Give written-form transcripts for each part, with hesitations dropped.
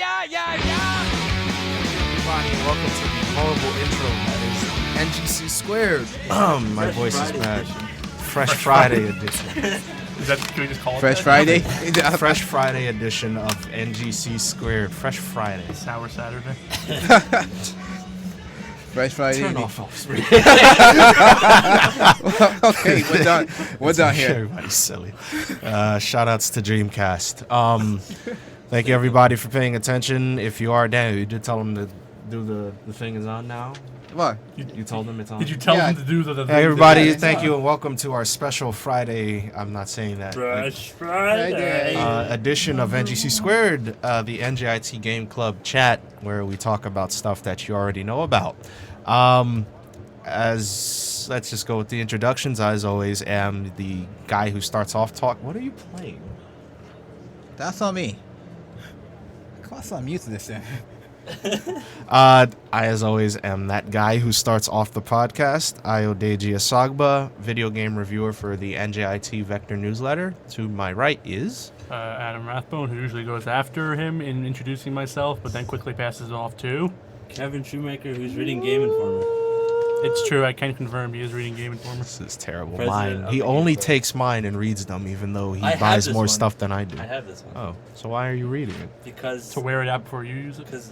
Everybody, welcome to the horrible intro that is NGC squared. My voice is bad. Fresh Friday edition. Can we just call it Fresh that? Friday? Fresh Friday edition of NGC squared. Fresh Friday. Sour Saturday. Fresh Friday. Turn off screen. Okay, we're done here. Everybody's silly. Shout outs to Dreamcast. Thank you everybody for paying attention. If you are down, you did tell them to do the thing is on now. What? You told them it's on. Did you tell them to do the Hey everybody, Yeah, thank you and welcome to our special Friday. I'm not saying that. Fresh Friday. Edition of NGC Squared, the NJIT Game Club chat, where we talk about stuff that you already know about. Let's just go with the introductions. I, as always, am the guy who starts off talk. What are you playing? That's on me. Come on, I'm used to this thing. I, as always, am that guy who starts off the podcast. Ayodeji Asagba, video game reviewer for the NJIT Vector newsletter. To my right is Adam Rathbone, who usually goes after him in introducing myself, but then quickly passes it off to Kevin Shoemaker, who's reading Game Informer. It's true, I can confirm he is reading Game Informer. This is terrible. President Mine. of He the only Game Club. takes mine and reads them, even though he I have buys this more one. stuff than I do. I have this one. Oh, so why are you reading it? Because To wear it out before you use it. because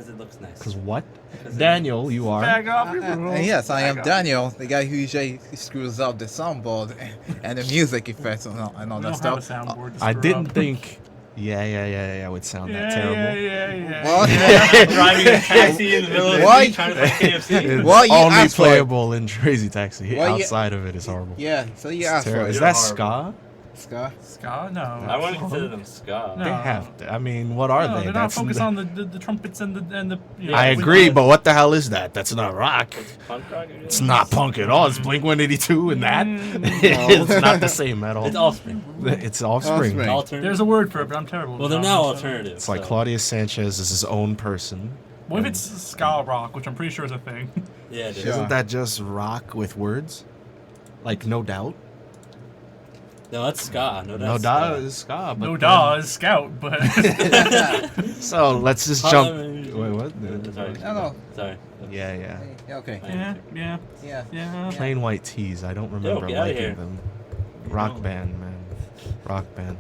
it looks nice. Because what? Because it- Daniel, you are. Back off your rules. And yes, I am Back off. Daniel, the guy who usually screws up the soundboard and the music effects and all We that don't have a stuff. soundboard to I screw didn't up. think. Yeah, would sound that Yeah, terrible. yeah. What? Driving a taxi in the middle of the Why? street trying to find KFC. It's Why you only asked for it? playable in Crazy Taxi. Why you- Outside of it is horrible. Yeah, so you It's asked for terrible. it. Is You're that horrible. ska? Ska? Ska? No. I wouldn't consider them ska. No. They have to. I mean, what are No, they? they're not focused on the trumpets and the you know, I with agree, the- but what the hell is that? That's not rock. It's punk rock. It's not punk at all. It's Blink 182 and that. Mm. It's not the same at all. It's Offspring. It's Offspring. Offspring. Alternative. There's a word for it, but I'm terrible. Well, they're with now genres, so- alternative. It's like so- Claudius Sanchez is his own person. What if it's ska rock, which I'm pretty sure is a thing? Yeah, it is. Yeah. Isn't that just rock with words? Like No Doubt? No, that's ska. No, No that's Doubt ska. is ska. But No then- duh is scout, but So let's just jump. Wait, what? Sorry. No. Sorry. Yeah. Yeah, okay. yeah. Yeah. Plain white tees. I don't remember get outta liking here. them. Rock band, man. Rock band.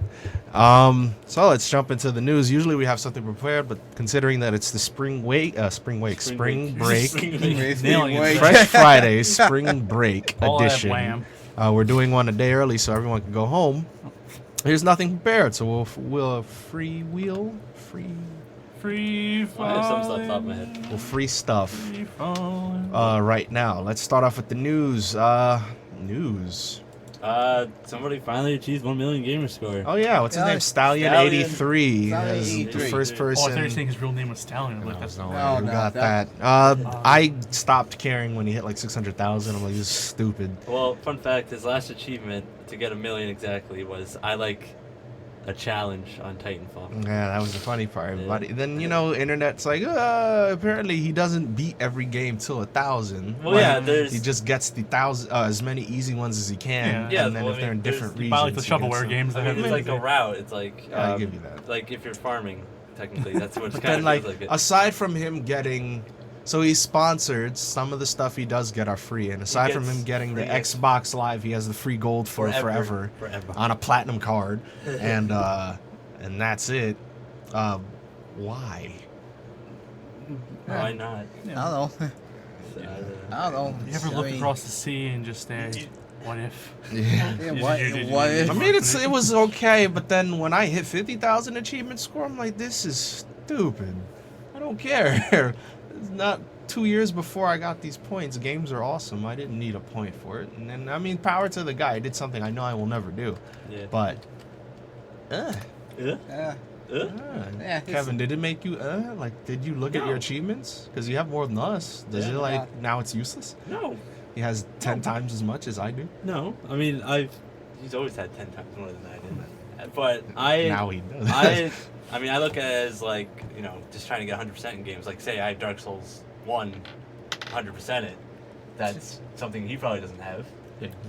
So let's jump into the news. Usually we have something prepared, but considering that it's the spring break, Spring break, break. Nailing it. Wait. Fresh Friday, spring break All that edition. wham. We're doing one a day early so everyone can go home. There's nothing prepared, so we'll free I have some stuff off the top of my head. we'll free stuff Free falling. right now. Let's start off with the news. News. Somebody finally achieved 1 million gamer score. Oh yeah, what's his Yeah, name? Stallion Stallion. 83. Stallion Is the 83. first Oh, I person. thought you were saying his real name was Stallion. I'm like, that's No, No, who no, got that? that- I stopped caring when he hit like 600,000. I'm like, this is stupid. Well, fun fact, his last achievement to get 1 million exactly was I like a challenge on Titanfall. Yeah, that was the funny part. Yeah. But then internet's like, apparently he doesn't beat every game till 1,000. Well, yeah, there's He just gets the 1,000 as many easy ones as he can. Yeah, and then well, if I they're in mean, there's- different you regions, buy like the he gets shovelware them. games. I That mean, have it's like a route. It's like Yeah, I give you that. Like if you're farming, technically, that's what it's But kind then, of like, feels like. It. aside from him getting, so he's sponsored. Some of the stuff he does get are free, and aside from gets him getting the free Xbox Live, he has the free gold for forever on a platinum card, and that's it. Why? Why not? I don't know. I don't know. You ever I look mean, across the sea and just say, what if? Yeah. Yeah, what I if? mean, it was okay, but then when I hit 50,000 achievement score, I'm like, this is stupid. I don't care. It's not 2 years before I got these points. Games are awesome. I didn't need a point for it. And then, I mean, power to the guy. I did something I know I will never do. Yeah. But, Yeah. Yeah, Kevin, did it make you, like, did you look at your No. achievements? Because you have more than us. Does Yeah. it, like, now it's useless? No. He has 10 times as much as I do. No. I mean, he's always had 10 times more than I did. But I. Now he does. I mean, I look at it as like, you know, just trying to get 100% in games. Like, say I have Dark Souls 1, 100% it. That's something he probably doesn't have.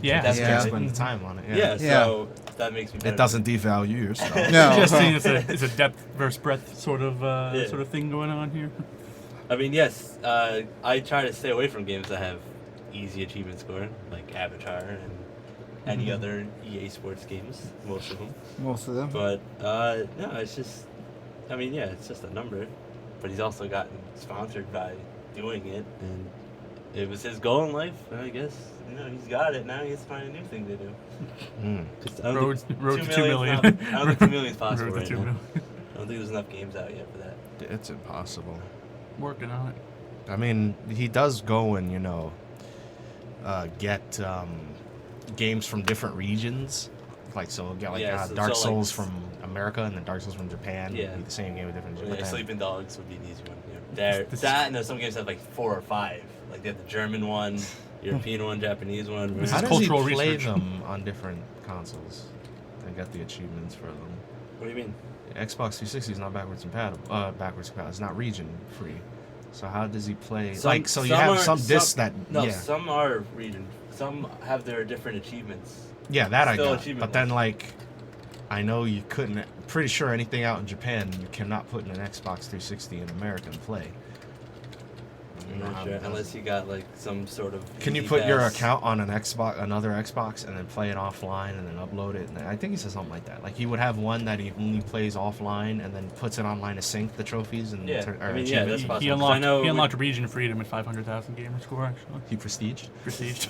Yeah. That's Yeah. spend the time on it. Yeah. Yeah. So that makes me. Better. It doesn't devalue your stuff. No. Just seeing it's a depth versus breadth sort of thing going on here. I mean, yes. I try to stay away from games that have easy achievement score, like Avatar and any other EA Sports games. Most of them. Most of them. But no, it's just. I mean, yeah, it's just a number. But he's also gotten sponsored by doing it, and it was his goal in life. And I guess he's got it now. He has to find a new thing to do. Mm. 'Cause I don't Road think to 2 million. I don't think 2 million is possible Road to right 2 now. million. I don't think there's enough games out yet for that. It's impossible. Working on it. I mean, he does go and get games from different regions. Like so, get like Yeah, Dark so, Souls from America and then Dark Souls from Japan. Yeah. Be the same game with different. Yeah, but then- Sleeping Dogs would be an easy one. Yeah. That and there's some games that have like 4 or 5. Like they have the German one, European one, Japanese one. This How is does he cultural play research. them on different consoles and get the achievements for them? What do you mean? Xbox 360 is not backwards compatible. It's not region free. So how does he play? Some- you some have are- some discs that No, yeah some are region. Some have their different achievements. yeah that I still got. achievement But then ones. I know you couldn't. Pretty sure anything out in Japan you cannot put in an Xbox 360 in American play. I'm not sure, unless you got like some sort of. Can you easy put your pass. account on another Xbox, and then play it offline, and then upload it? And I think he said something like that. Like he would have one that he only plays offline, and then puts it online to sync the trophies and Yeah, or I mean, yeah, that's achievements. possible. He 'cause I know unlocked region freedom at 500,000 gamer score actually. He prestiged. Prestige.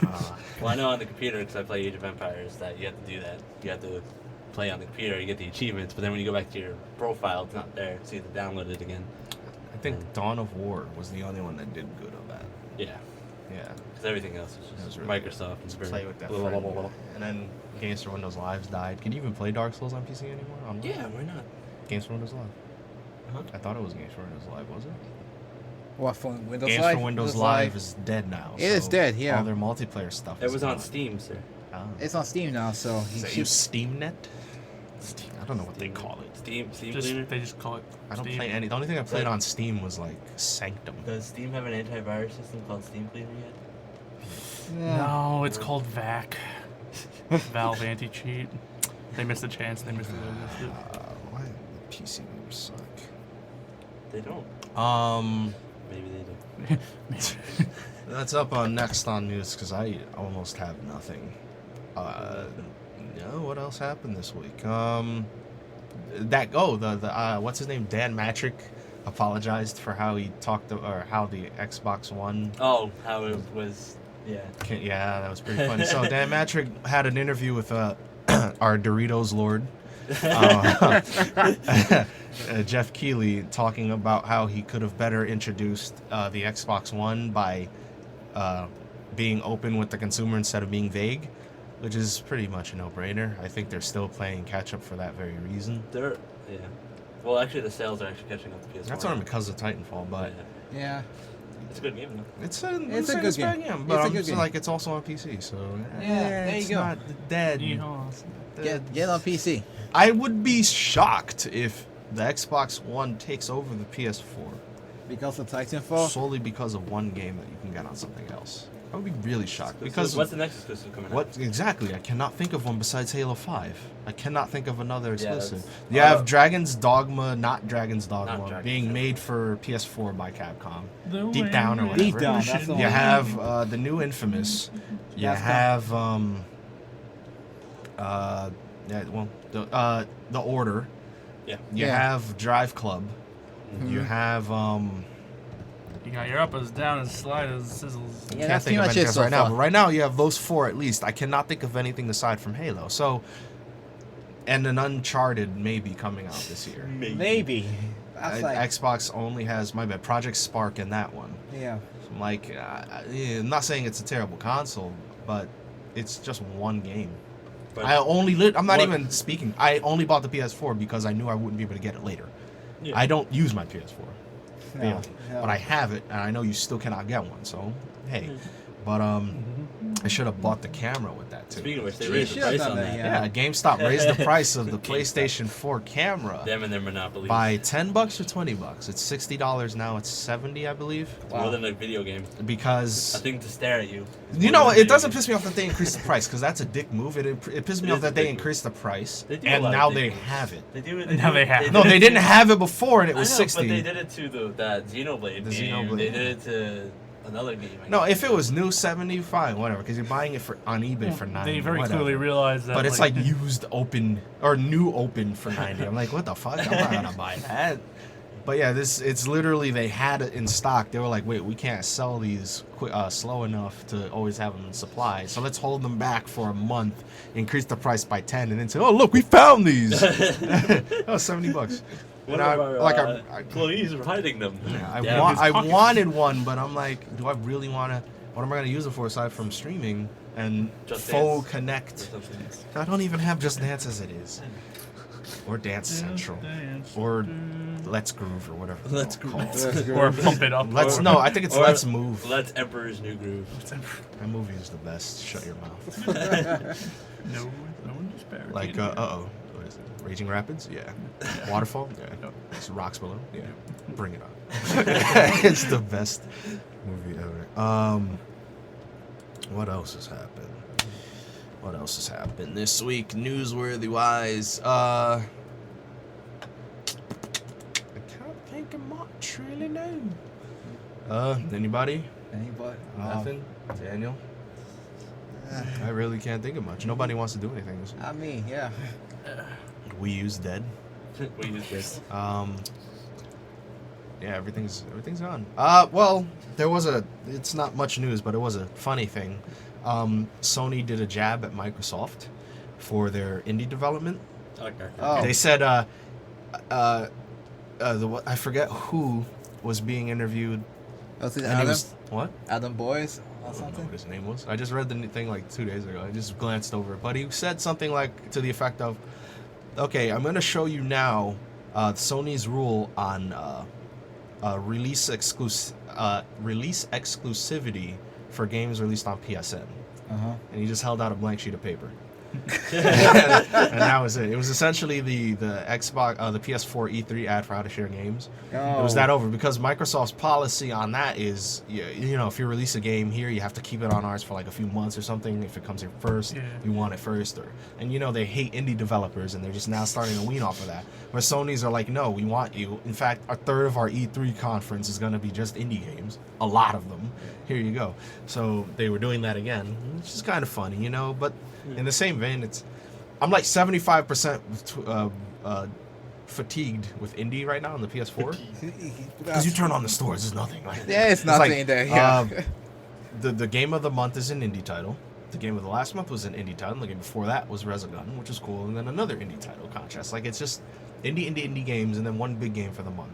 Well, I know on the computer because I play Age of Empires that you have to do that. You have to play on the computer, you get the achievements, but then when you go back to your profile, it's not there, so you have to download it again. I think Dawn of War was the only one that did good on that. Yeah, Yeah. because everything else is It just was really Microsoft. Just and play with that. blah, blah, friend. blah, blah, blah. And then Games for Windows Live's died. Can you even play Dark Souls on PC anymore? Online? Yeah, why not? Games for Windows Live. Uh-huh. I thought it was Games for Windows Live, was it? What for Windows Games Live? for Windows Live is dead now. It is dead, yeah. All their multiplayer stuff. It is was on gone. Steam, sir. Oh. It's on Steam now, so Does it should- use SteamNet? I don't know what they call it. Steam Cleaner. They just call it. I don't Steam. play any. The only thing I played on Steam was like Sanctum. Does Steam have an antivirus system called Steam Cleaner yet? Yeah. No, it's called VAC. Valve anti-cheat. They missed a chance. They missed it. Why do the PC games suck? They don't. Maybe they do. That's up on next on news because I almost have nothing. What else happened this week? The what's his name? Dan Matrick apologized for how he talked or how the Xbox One. Oh, how it was. Yeah. Yeah, that was pretty funny. So Dan Matrick had an interview with our Doritos Lord, Jeff Keighley, talking about how he could have better introduced the Xbox One by being open with the consumer instead of being vague, which is pretty much a no-brainer. I think they're still playing catch-up for that very reason. Yeah. Well, actually, the sales are actually catching up to PS4. That's only because of Titanfall, but Yeah. It's a good game, though. It's a good bad game. But It's a I'm good just game. like it's also on PC, so there you it's go. not dead. Get on PC. I would be shocked if the Xbox One takes over the PS4 Because of Titanfall. solely because of one game that you can get on something else. I would be really shocked because What's the next exclusive coming out? what exactly? I cannot think of one besides Halo 5. I cannot think of another exclusive. that's- You have Dragon's Dogma, not Dragon's Dogma, Dragon's being Dogma. made for PS4 by Capcom. The Deep Down or way whatever. Deep Down, that's the You one. have the new Infamous. You That's have the Order. Yeah. You Yeah. have Drive Club. Mm-hmm. You have You got your uppers, downers, sliders, sizzles. Yeah, can't that's think pretty of much anything it else so right now. far. But right now you have those four at least. I cannot think of anything aside from Halo. So, and an Uncharted may be coming out this year. Maybe. That's like Xbox only has Project Spark in that one. yeah. So I'm like, I'm not saying it's a terrible console, but it's just one game. But I'm not what- even speaking. I only bought the PS4 because I knew I wouldn't be able to get it later. Yeah. I don't use my PS4. No, no. But I have it, and I know you still cannot get one. So, hey, but I should have bought the camera with that too. Speaking of which, they You raised the should have price done on that, that. yeah. Yeah, GameStop raised the price of the PlayStation 4 camera Them and their monopoly. by $10 or $20. It's $60 now. It's $70, I believe. More than a video game. Because A thing to stare at you. you know, it doesn't piss me off that they increased the price because that's a dick move. It pisses me It off is that a they dick move. increased the price They do a and lot of now dick they moves. have it. They do it. Now they have. No, they didn't have it before and it was I know, 60. But they did it to that Xenoblade The game. Xenoblade. They did it to another game. I No, guess. if it was new 70, fine, whatever, because you're buying it for on eBay for 90. They very whatever. clearly realized that. But it's like used open or new open for 90. I'm like, what the fuck? I'm not gonna buy that. But yeah, it's literally they had it in stock. They were like, wait, we can't sell these slow enough to always have them in supply. So let's hold them back for a month, increase the price by 10, and then say, oh look, we found these. Oh, $70. One And of our employees were hiding them. Yeah, Yeah, I wanted one, but I'm like, do I really want to? What am I going to use it for aside from streaming and Just faux Dance. connect? I don't even have Just Dance as it is, or Dance Central, or Let's Groove, or whatever. Let's they're Groove. called. or pump it up. Let's Or- no, I think it's or Let's Move. Let's Emperor's New Groove. That movie is the best. Shut your mouth. No one disparity. Like what is it? Raging Rapids? Yeah. Waterfall? Yeah. Yep. It's Rocks Below? Yeah. Bring it on. It's the best movie ever. What else has happened? What else has happened this week, newsworthy wise? I can't think of much really. No. Anybody? Anybody? Nothing. Daniel. I really can't think of much. Nobody wants to do anything this week. I mean, yeah. We use dead. We use this. Yeah, everything's gone. Well, there was it's not much news, but it was a funny thing. Sony did a jab at Microsoft for their indie development. Okay. Oh. They said, I forget who was being interviewed. Was it And he Adam? was, what? Adam Boyce I or don't know something? what his name was. I just read the thing like 2 days ago. I just glanced over it. But he said something like to the effect of, okay, I'm going to show you now Sony's rule on release exclusivity for games released on PSN. Uh-huh. And he just held out a blank sheet of paper. And that was it. It was essentially the Xbox, the PS4 E3 ad for how to share games. It was that over because Microsoft's policy on that is, you know, if you release a game here, you have to keep it on ours for like a few months or something. If it comes here first, Yeah. you want it first. And you know they hate indie developers, and they're just now starting to wean off of that. Where Sony's are like, no, we want you. In fact, a third of our E3 conference is going to be just indie games. A lot of them. Here you go. So they were doing that again, which is kind of funny, you know. But in the same vein, I'm like 75% fatigued with indie right now on the PS4. Because you turn on the stores, there's nothing. Like, Yeah, it's nothing like, there. Yeah. The game of the month is an indie title. The game of the last month was an indie title. The game before that was Resogun, which is cool. And then another indie title contrast. Like, it's just indie games and then one big game for the month.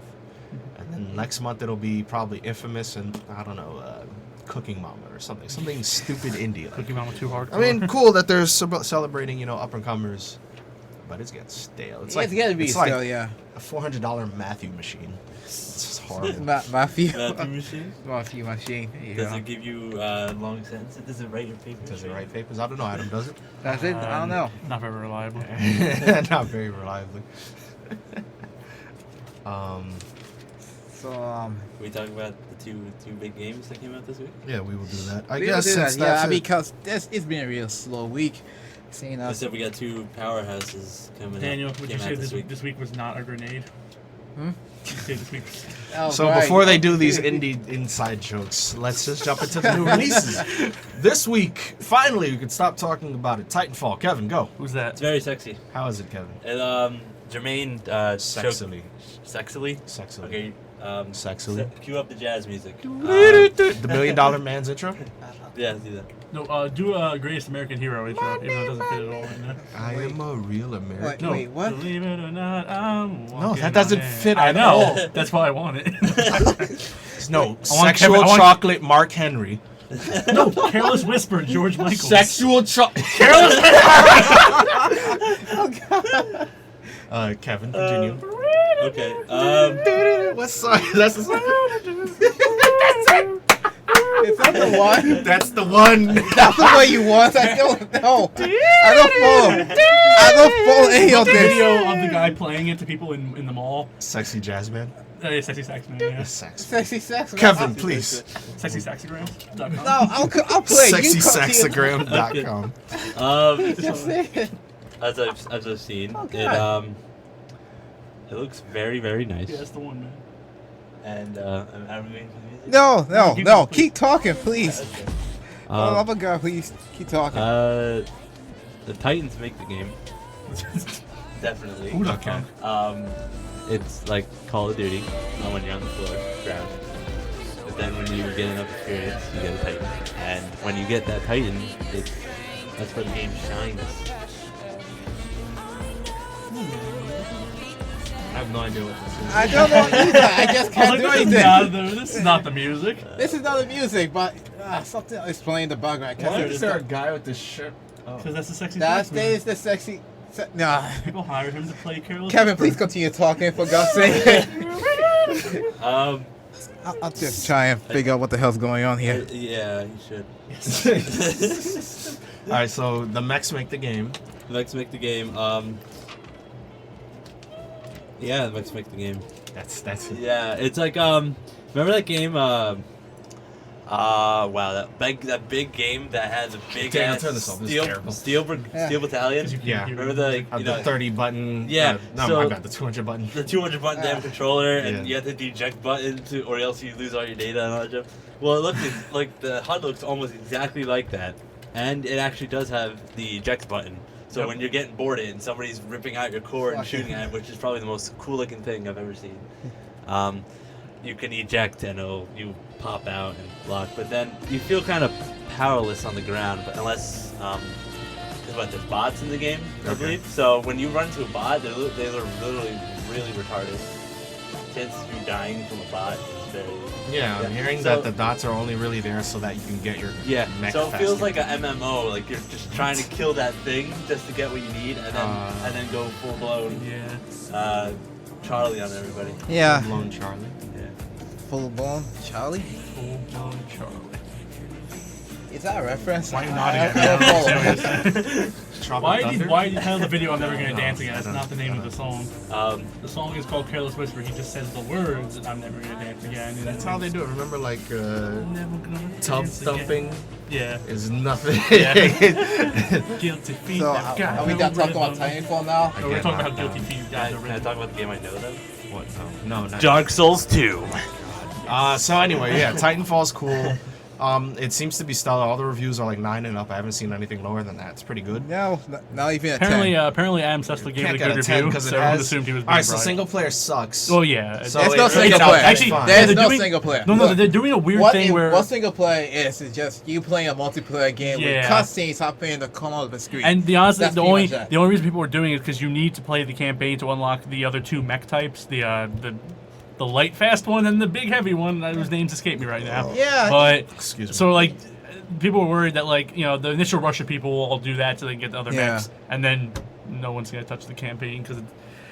And then next month it'll be probably Infamous and, I don't know, Cooking Mama or something. Something stupid indie. Like. Cookie Mama too hard. I mean, cool that they're celebrating, you know, up-and-comers. But it's getting stale. It's like, it's gotta be it's still, like yeah. a $400 Matthew machine. It's just horrible. Matthew. Matthew machine? Matthew machine. There you Does go. it give you long sentences? Does it write your papers? Does it write papers? I don't know. Adam does it. That's it? I don't know. Not very reliable. Not very reliably. So, We talk about the two big games that came out this week. Yeah, we will do that. I we will guess do since that, that's yeah, it. because it's been a real slow week. Seeing I us. said we got two powerhouses coming Daniel, out. would you came say out this week was not a grenade? Hmm? Would you say this week was... Oh, So right. before they do these indie inside jokes, let's just jump into the new releases. This week, finally, we could stop talking about it. Titanfall. Kevin, go. Who's that? It's very sexy. How is it, Kevin? And Jermaine Sexily. Sexily? Sexily. Okay. Sexily. Cue up the jazz music. The $1 Million Man's intro? Yeah, do that. No, do Greatest American Hero intro, even though it doesn't fit at all in there. I am a real American. No, Wait, what? Believe it or not, I'm walking that doesn't on air. fit I at know. all. That's why I want it. No, I want sexual Kevin- I want- chocolate Mark Henry. No, Careless Whisper, George Michael. Sexual chocolate. Careless Kevin, continue. Okay. What song? That's the song. Is that the one? That's the one. That's the way you want. I don't know. I don't follow any of The this. video of the guy playing it to people in the mall. Sexy jazz man. Yeah, sexy sax man. Yeah. Sex. Sexy sex. Kevin, please. Sexy saxograms.com. No, I'll play. You SexySaxagram.com. Just say it. As I've seen, Okay. it looks very, very nice. Yeah, that's the one, man. And are we going to the music? No. Keep talking, please. Okay. Oh my God, please keep talking. The Titans make the game. Definitely. Who the Okay. fuck? It's like Call of Duty when you're on the floor, ground. But then when you get enough experience, you get a Titan. And when you get that Titan, that's where the game shines. I have no idea what this is. I don't know either. I just can't do anything. This is not the music. This is not the music, but something explain the background. I can't Why do is this. there a guy with this shirt? Oh. Because that's the sexy That sax man. is the sexy. Nah. People hire him to play Careless Kevin, Whisper. please continue talking for God's sake. Um, I'll just try and figure out what the hell's going on here. yeah, you should. All right, so the mechs make the game. Let's make the game. Yeah, let's make the game. That's it. Yeah, it's like remember that game? Wow, that big game that has a big Damn, ass turn this off, this is terrible. steel battalion. 'Cause you can't Yeah. hear Remember the the The 30 button. Yeah, No, so- my bad. The 200 button. the 200 button damn controller, and Yeah. you have to eject button to, or else you lose all your data and all that stuff. Well, it looks like the HUD looks almost exactly like that, and it actually does have the eject button. So Yep. when you're getting boarded and somebody's ripping out your core and Fuck. shooting at it, which is probably the most cool looking thing I've ever seen, you can eject and you pop out and block. But then you feel kind of powerless on the ground, but unless there's bots in the game, I Okay. believe. So when you run to a bot, they're literally really retarded. Chances of you dying from a bot is very. Yeah, I'm hearing So- that the dots are only really there so that you can get your mech So it faster. feels like a MMO, like you're just trying to kill that thing just to get what you need, and then go full blown Yeah. Charlie on everybody. Yeah. Lone Charlie. Yeah. Full blown Charlie. Full-blown Charlie. Is that a reference? Why are you I nodding at me? don't I'm follow. serious. Tropic Why Thunder? did you title the video I'm Never Gonna No, Dance Again? I That's don't- not the name of the song. The song is called Careless Whisper. He just says the words, I'm never gonna dance again. And That's how they do it. Remember, like, Never gonna tub dance again. thumping Yeah. is nothing. Yeah. Guilty feet. So that got are we no done talking about rhythm. Titanfall now? No, we're talking about Guilty Feet. Can Guys, I talk about the game I know though? What? No, not Dark Souls 2. So anyway, yeah, Titanfall's cool. It seems to be stellar. All the reviews are like 9 and up. I haven't seen anything lower than that. It's pretty good. No, not even a apparently, 10. apparently, Adam Sessler gave Can't it a get good a 10 review, because so it everyone has. assumed he was being All right, so bright. single player sucks. Oh yeah. So There's it- no it's single out player. there, Actually, fine. There's they're no doing- single player. No, Look, they're doing a weird what thing where. what single player is just you playing a multiplayer game Yeah. with cutscenes happening in the corner of the screen. And the honestly, That's the pretty only much that. the only reason people are doing it is because you need to play the campaign to unlock the other two mech types, the light fast one and the big heavy one whose names escape me right now. Yeah. But Excuse me. so like people were worried that like the initial rush of people will all do that so they can get the other Yeah. mechs, and then no one's gonna touch the campaign because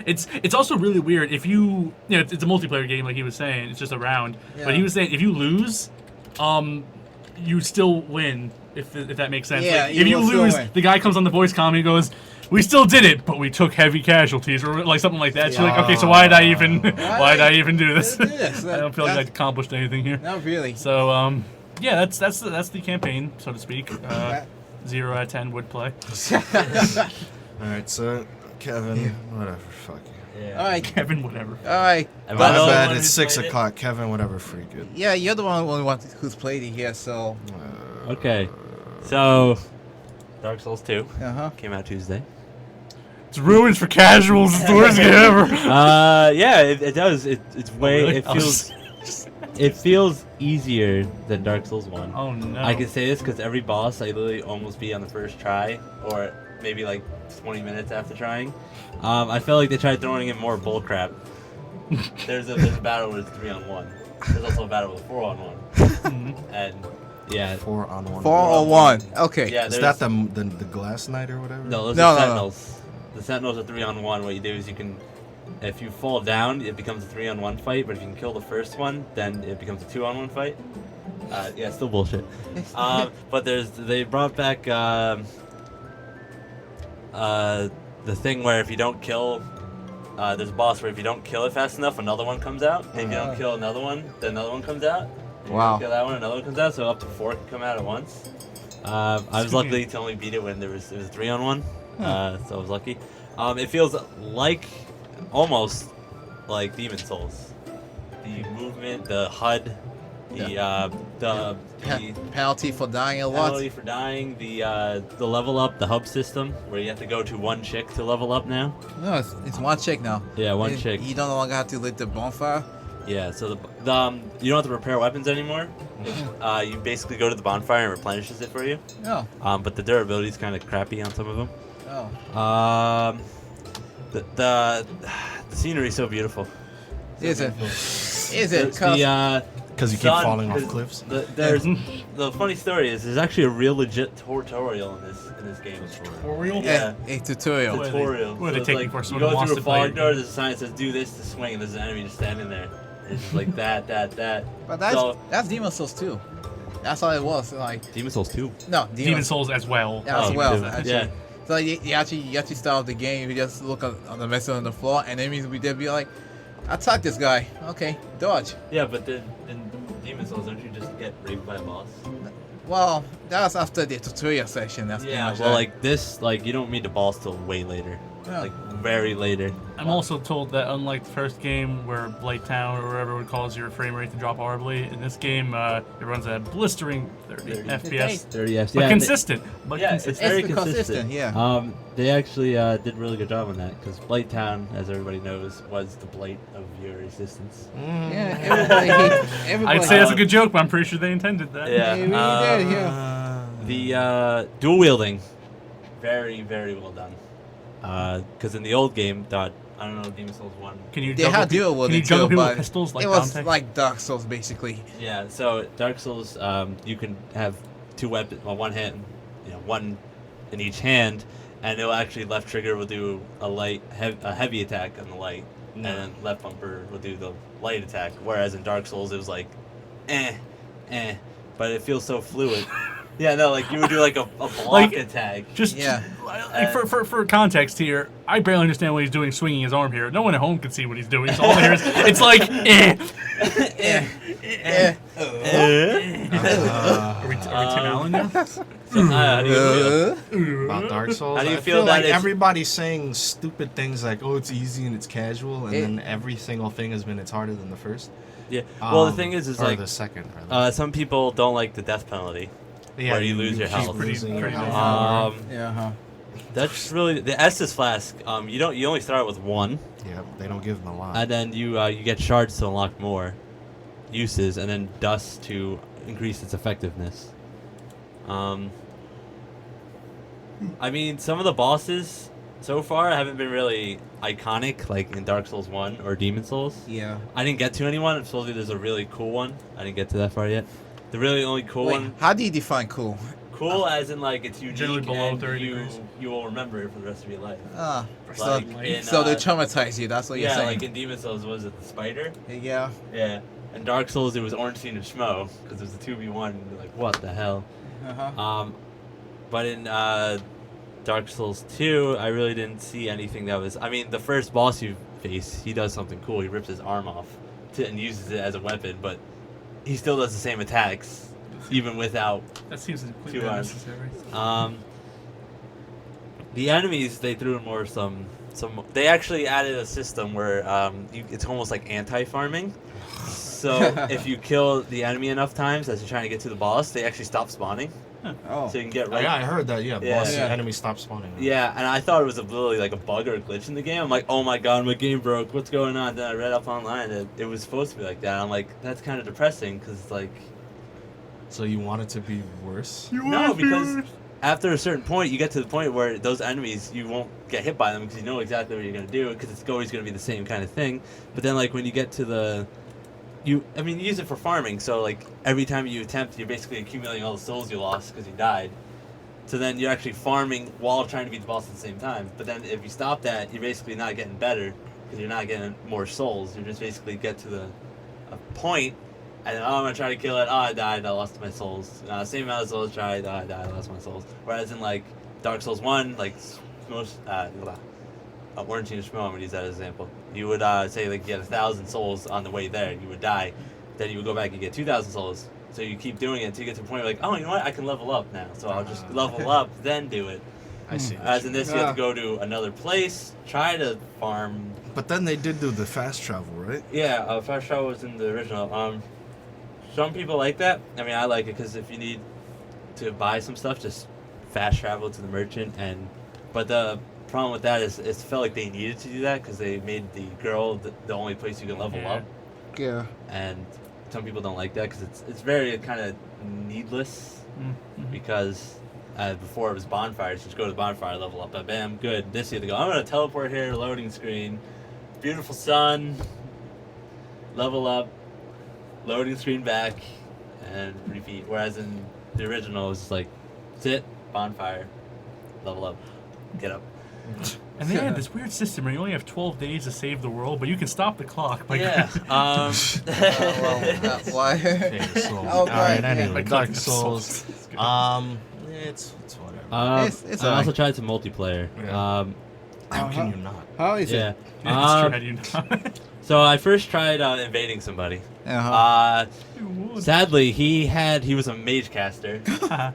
it's also really weird if you it's a multiplayer game like he was saying, it's just a round. But Yeah. he was saying if you lose, you still win. If that makes sense. Yeah, Like, you if you will still lose, win. the guy comes on the voice comm and he goes, "We still did it, but we took heavy casualties," or like something like that. So like, okay, so why did I even why did I even do this? do this? I don't feel like I That's- accomplished anything here. Not really. So yeah, that's the campaign, so to speak. 0 out of 10 would play. All right, so Kevin, whatever, fuck you. Yeah. All right, Kevin, whatever. all right. Am My I the only bad. one It's who's 6 played it? o'clock. Kevin, whatever, free good. Yeah, you're the only one who's played it here, so. Okay, so Dark Souls 2 came out Tuesday. It's ruins for casuals. It's the worst game ever. Yeah, it does. It's way. really? It feels. It feels easier than Dark Souls 1. Oh no. I can say this because every boss I literally almost beat on the first try, or maybe like 20 minutes after trying. I felt like they tried throwing in more bullcrap. There's a battle where it's 3-on-1. There's also a battle with 4-on-1. And yeah, 4 on 1. 4 or 1. Okay. yeah. Is there's- that the Glass Knight or whatever? No, those No, are no, no. Sentinels. The Sentinels are 3-on-1. What you do is you can, if you fall down, it becomes a 3-on-1 fight. But if you can kill the first one, then it becomes a 2-on-1 fight. Yeah, still bullshit. But they brought back the thing where if you don't kill, there's a boss where if you don't kill it fast enough, another one comes out. And if you don't kill another one, then another one comes out. And Wow. You don't kill that one, another one comes out. So up to 4 can come out at once. I was lucky to only beat it when it was 3-on-1. So I was lucky. It feels like almost like Demon Souls. The movement, the HUD, the Penalty for dying a lot. penalty for dying, the level up, the hub system where you have to go to one chick to level up now. No, it's one chick now. Yeah, one You- chick. You don't no longer have to lit the bonfire. Yeah, so the you don't have to repair weapons anymore. You basically go to the bonfire and replenishes it for you. Oh. But the durability is kind of crappy on some of them. Oh. The scenery is so beautiful. Is it? Is it? Because you keep sun- falling off 'cause cliffs. There's the funny story is there's actually a real legit tutorial in this game. Tutorial? Yeah. A tutorial. What? Tutorial. What, they it's take you like, for you someone who go wants through to a play fog it? door, there's a sign that says do this to swing, and there's an enemy just standing there. It's just like that. But that's Demon Souls 2. That's all it was. Like Demon Souls 2. no, Demon Souls as well. Yeah, as Oh, well. Demon- Actually. yeah. So you actually start off the game. You just look on the mess on the floor, and enemies will be like, attack this guy. Okay, dodge. Yeah, but then in Demon Souls, don't you just get raped by a boss? Well, that was after the tutorial section. That's pretty Yeah, much well, that. like this, like you don't meet the boss till way later, Yeah. like very later. I'm also told that unlike the first game where Blight Town or whatever would cause your frame rate to drop horribly, in this game it runs at blistering 30 FPS. 30 FPS. But consistent. But Yeah, consistent. it's very It's consistent, consistent. yeah. They actually did a really good job on that because Blight Town, as everybody knows, was the blight of your existence. Yeah, everybody hates. Everybody. I'd say that's a good joke, but I'm pretty sure they intended that. Yeah. They really did, yeah. The dual wielding, very very well done. Because in the old game, I don't know, Demon Souls 1. Can you They juggle, had to deal with can you it juggle too, people but with pistols like it was Dante? like Dark Souls basically. Yeah, so Dark Souls, you can have 2 weapons, well, one hand, one in each hand, and it'll actually left trigger will do a heavy attack on the light, and then left bumper will do the light attack. Whereas in Dark Souls, it was like, but it feels so fluid. Yeah, no, like you would do like a block Like, attack. Just Yeah. like, for context here, I barely understand what he's doing swinging his arm here. No one at home can see what he's doing. So all I hear is, it's like, Yeah. Are we Tim Allen now? How do you feel? About Dark Souls. How do you I feel like that it's- everybody's saying stupid things like, "Oh, it's easy and it's casual," and It- then every single thing has been it's harder than the first. Yeah. Well, the thing is or like the second. Rather. some people don't like the death penalty. Yeah, where you lose your keep health. losing your Pretty health. Yeah. That's really the Estus flask. You only start with 1, Yeah, they don't give them a lot. and then you get shards to unlock more uses, and then dust to increase its effectiveness. I mean, some of the bosses so far haven't been really iconic, like in Dark Souls 1 or Demon Souls. Yeah. I didn't get to anyone. Supposedly there's a really cool one. I didn't get to that far yet. The really only cool Wait, one. how do you define cool? Cool as in like it's unique Generally below and 30 you degrees. you will remember it for the rest of your life. Ah, Like so, in, so they traumatize you. That's what you're yeah, saying. like in Demon Souls, was it the spider? Yeah. Yeah. In Dark Souls, it was Ornstein and Schmo because it was a 2v1. And you're like, what the hell? Uh-huh. But in Dark Souls 2, I really didn't see anything that was. I mean, the first boss you face, he does something cool. He rips his arm off and uses it as a weapon, but he still does the same attacks, even without. That seems completely 2 arms. unnecessary. The enemies, they threw in more some. They actually added a system where it's almost like anti-farming. So if you kill the enemy enough times as you're trying to get to the boss, they actually stop spawning. Oh. So you can get right. Yeah, I heard that. Yeah, Yeah. boss Yeah. enemies stop spawning. Yeah, and I thought it was really like a bug or a glitch in the game. I'm like, oh my god, my game broke. What's going on? Then I read up online that it was supposed to be like that. I'm like, that's kind of depressing because it's like, So you want it to be worse? no, because after a certain point, you get to the point where those enemies, you won't get hit by them because you know exactly what you're going to do because it's always going to be the same kind of thing. But then like when you get to the... you use it for farming, so like every time you attempt, you're basically accumulating all the souls you lost because you died. So then you're actually farming while trying to beat the boss at the same time. But then if you stop that, you're basically not getting better because you're not getting more souls. You just basically get to a point And then, I'm gonna try to kill it. Oh, I died. I lost my souls. Same amount of souls. Tried. Oh, I died. I lost my souls. Whereas in like Dark Souls 1, like most Orange Team Schmo, I'm gonna use that as an example. You would say like you get 1,000 souls on the way there. You would die. Then you would go back and get 2,000 souls. So you keep doing it until you get to a point where like, oh, you know what? I can level up now. So I'll just level up, then do it. I see. As in this, you have to go to another place, try to farm. But then they did do the fast travel, right? Yeah, fast travel was in the original. Some people like that. I mean, I like it because if you need to buy some stuff, just fast travel to the merchant. But the problem with that is it felt like they needed to do that because they made the girl the only place you can level up. Yeah. And some people don't like that because it's very kind of needless because before it was bonfires, just go to the bonfire, level up, bam, good. This you have to go, I'm going to teleport here, loading screen, beautiful sun, level up, loading screen back, and repeat. Whereas in the original, it was just like, sit, bonfire, level up, get up. And they had this weird system where you only have 12 days to save the world, but you can stop the clock. By Yeah. Why? All right, anyway, Like Dark collecting Souls. souls. It's whatever. It's I alright. also tried some multiplayer. Yeah. How can you not? How is Yeah. it? Yeah, it's true, you know. So I first tried invading somebody. Uh-huh. You would. Sadly, he was a mage caster,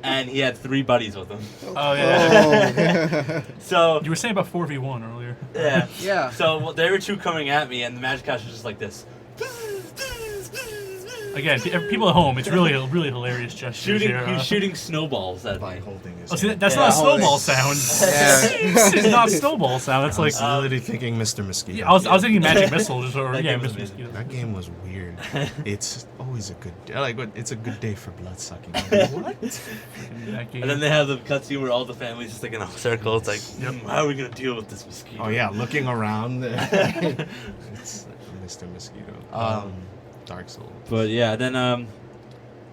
and he had 3 buddies with him. Oh, yeah. So You were saying about 4v1 earlier. yeah, Yeah. So there were 2 coming at me, and the magic caster was just like this, Again, people at home, it's really hilarious gestures shooting. here. He was shooting snowballs at By me. holding his Oh, see, hand. that's Yeah, not a holy- snowball sound. Yeah. It's not snowball sound. It's I like was literally thinking Mr. Mosquito. yeah, I was thinking magic missiles or That yeah, game was Mr. amazing. Mosquito. That game was weird. It's always a good day. It's a good day for blood sucking. What? That game. And then they have the cutscene where all the families just like in a circle. It's like, Yep. how are we gonna deal with this mosquito? Oh yeah, looking around. It's Mr. Mosquito. Dark Souls. But yeah, then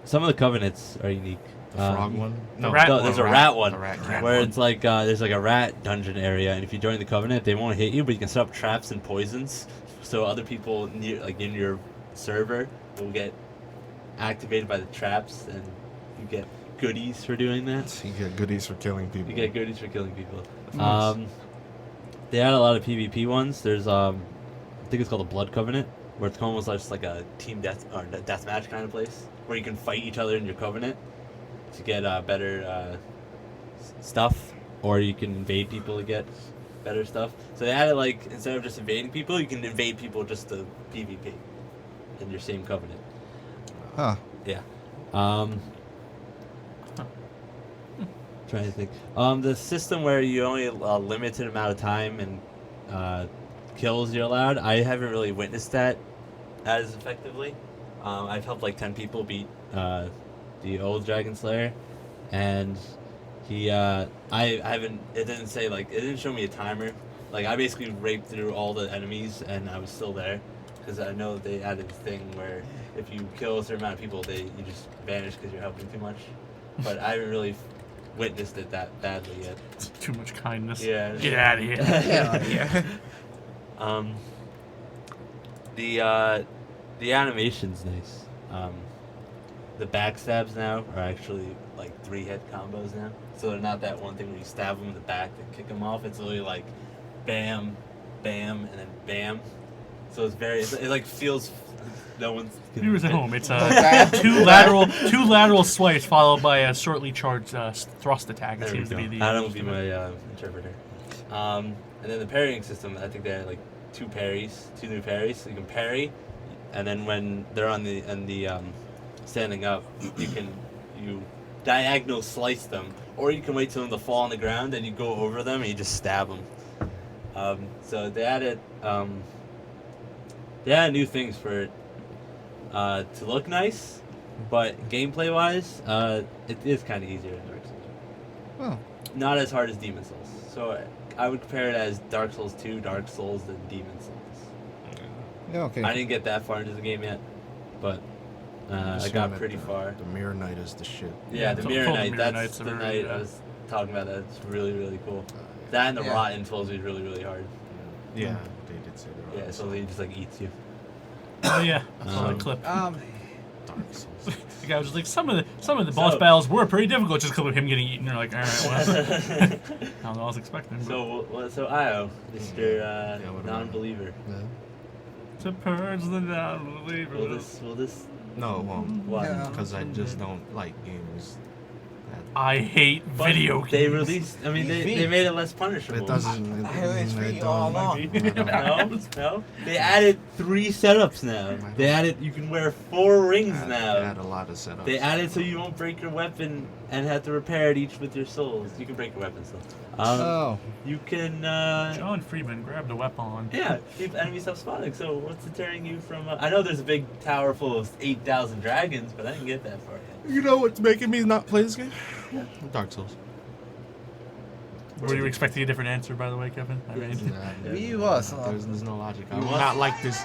some of the covenants are unique. The frog one? The rat No, one. there's a rat one The rat where one. it's like there's like a rat dungeon area, and if you join the covenant, they won't hit you, but you can set up traps and poisons, so other people like in your server will get activated by the traps, and you get goodies for doing that. You get goodies for killing people. You get goodies for killing people. Nice. They had a lot of PvP ones. There's I think it's called the Blood Covenant, where it's almost just like a team deathmatch kind of place, where you can fight each other in your covenant to get better stuff, or you can invade people to get better stuff. So they added like instead of just invading people, you can invade people just to PvP in your same covenant. Huh. Yeah. Trying to think. The system where you only a limited amount of time and kills you're allowed. I haven't really witnessed that as effectively. I've helped like 10 people beat the old Dragon Slayer, and he I haven't. It didn't say like it didn't show me a timer. Like I basically raped through all the enemies and I was still there, because I know they added a thing where if you kill a certain amount of people, you just vanish because you're helping too much. But I haven't really witnessed it that badly yet. It's too much kindness. Yeah. Get out of here. Yeah. The animation's nice. The backstabs now are actually like 3-hit combos now, so they're not that one thing where you stab them in the back and kick them off. It's literally like bam, bam, and then bam. So it's very it like feels no one's Viewers at home, it's bad. two lateral swipes followed by a shortly charged thrust attack. It There seems to we be go. the. Adam will be my interpreter. And then the parrying system, I think they had like 2 new parries. So you can parry, and then when they're on the standing up, you diagonal slice them, or you can wait till them to fall on the ground and you go over them and you just stab them. So they added new things for it to look nice, but gameplay wise, it is kind of easier in Dark Souls. Oh. Not as hard as Demon Souls. So I would compare it as Dark Souls 2, Dark Souls, then Demon Souls. Yeah, okay. I didn't get that far into the game yet, but I got pretty far. The Mirror Knight is the shit. Yeah, the It's Mirror called Knight. Mirror That's Knight's the a very, night I was talking about. That's really, really cool. That and the Yeah. Rotten fills me really, really hard. Yeah, they did say that. Yeah, so he just like eats you. Oh yeah, I saw the Um, clip. Dark Dark Souls. The guy was just like, some of the boss battles were pretty difficult just because of him getting eaten. You're like, all right, well, I don't know what I was expecting. But. So Io, Mr. what about non-believer. Yeah. To purge the non-believer. Will this? No, it won't. Why? Yeah. Because I just don't like games. I hate video games. They released. I mean, they made it less punishable. It doesn't. It's free all along. No. They added 3 setups now. They added. You can wear 4 rings now. They had a lot of setups. They added so you won't break your weapon and have to repair it each with your souls. You can break your weapon still. Oh. You can. John Freeman grabbed a weapon. Yeah, keep enemy stuff spawning. So what's deterring you from? I know there's a big tower full of 8,000 dragons, but I didn't get that far yet. You know what's making me not play this game? Dark Souls. Were you expecting a different answer, by the way, Kevin? I mean, We was. There's no logic. I You will want- not like this.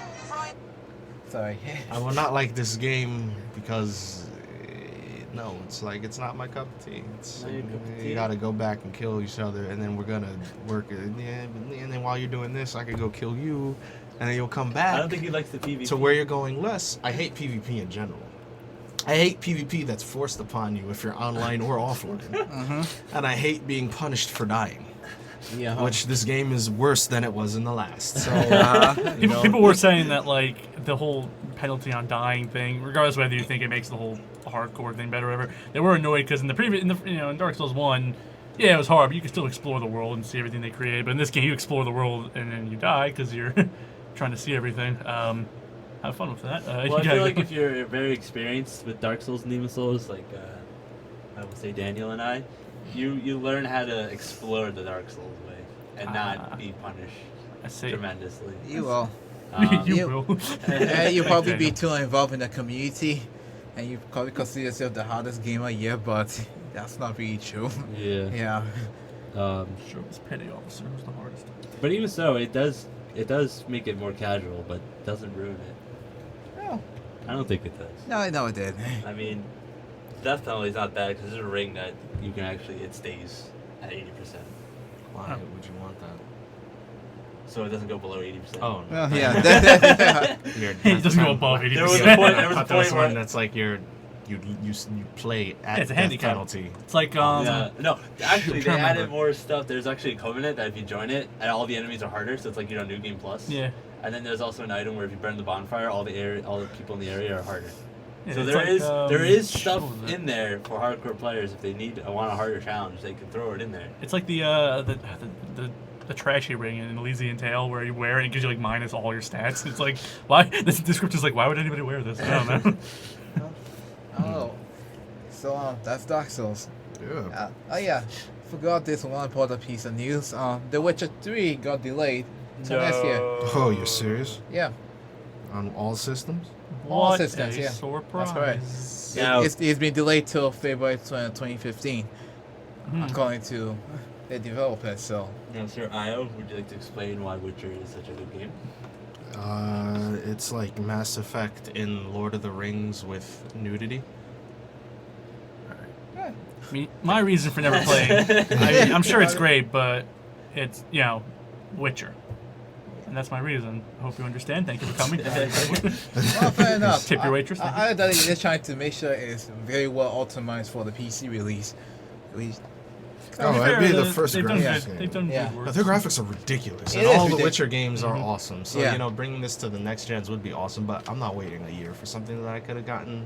Sorry. I will not like this game because no, it's like it's not my cup of tea. It's, Not your cup of tea? you gotta go back and kill each other, and then we're gonna work it. And then while you're doing this, I could go kill you, and then you'll come back I don't think he likes the PvP. to where you're going less. I hate PvP in general. I hate PvP that's forced upon you if you're online or offline, and I hate being punished for dying. Yeah. Which this game is worse than it was in the last. So people were saying that like the whole penalty on dying thing, regardless of whether you think it makes the whole hardcore thing better or whatever, they were annoyed because in the previous, in Dark Souls 1, yeah, it was hard, but you could still explore the world and see everything they created. But in this game, you explore the world and then you die because you're trying to see everything. Have fun with that. Well, I feel like if you're very experienced with Dark Souls and Demon Souls, like I would say Daniel and I, you learn how to explore the Dark Souls way and not be punished I see. tremendously. You will. you will. You'll probably be too involved in the community, and you probably consider yourself the hardest gamer yet, but that's not really true. Yeah. Yeah. Sure, this petty officer was the hardest. But even so, it does make it more casual, but doesn't ruin it. Oh. I don't think it does. No, it did. I mean, death penalty is not bad because there's a ring that you can actually, it stays at 80%. why would you want that? So it doesn't go below 80%. Oh, no. Well, yeah. It doesn't go above 80%. There was a point, I thought there was where... one that's like you play at it's a death handicap. penalty. It's like Yeah, no, actually, they can't added remember. more stuff. There's actually a covenant that if you join it, and all the enemies are harder, so it's like, New Game Plus. yeah. And then there's also an item where if you burn the bonfire, all the people in the area are harder. Yeah, So it's there is like, stuff what was it? in there for hardcore players if they want a harder challenge, they can throw it in there. It's like the trashy ring in Elysian Tale where you wear it and it gives you like minus all your stats. It's like, why? The description's like, why would anybody wear this? I don't know. Oh. So, that's Dark Souls. Yeah. Oh, yeah. Forgot this one important piece of news. The Witcher 3 got delayed to next year. Oh, you're serious? Yeah. On all systems? All What systems, a yeah. surprise. That's right. Now- It's been delayed till February 2015, Hmm. according to the developers. So, Now, Sir Io, would you like to explain why Witcher is such a good game? It's like Mass Effect in Lord of the Rings with nudity. I mean, my reason for never playing, I'm sure it's great, but it's, Witcher. And that's my reason. I hope you understand. Thank you for coming. well, fair enough. Tip your waitress, thank I they're just trying to make sure it's very well optimized for the PC release. Oh, that'd be the first they've done graphics good. game. They've done Yeah. good work. But their graphics are ridiculous, It and is all the ridiculous. Witcher games are awesome. So Yeah. bringing this to the next gens would be awesome. But I'm not waiting a year for something that I could have gotten.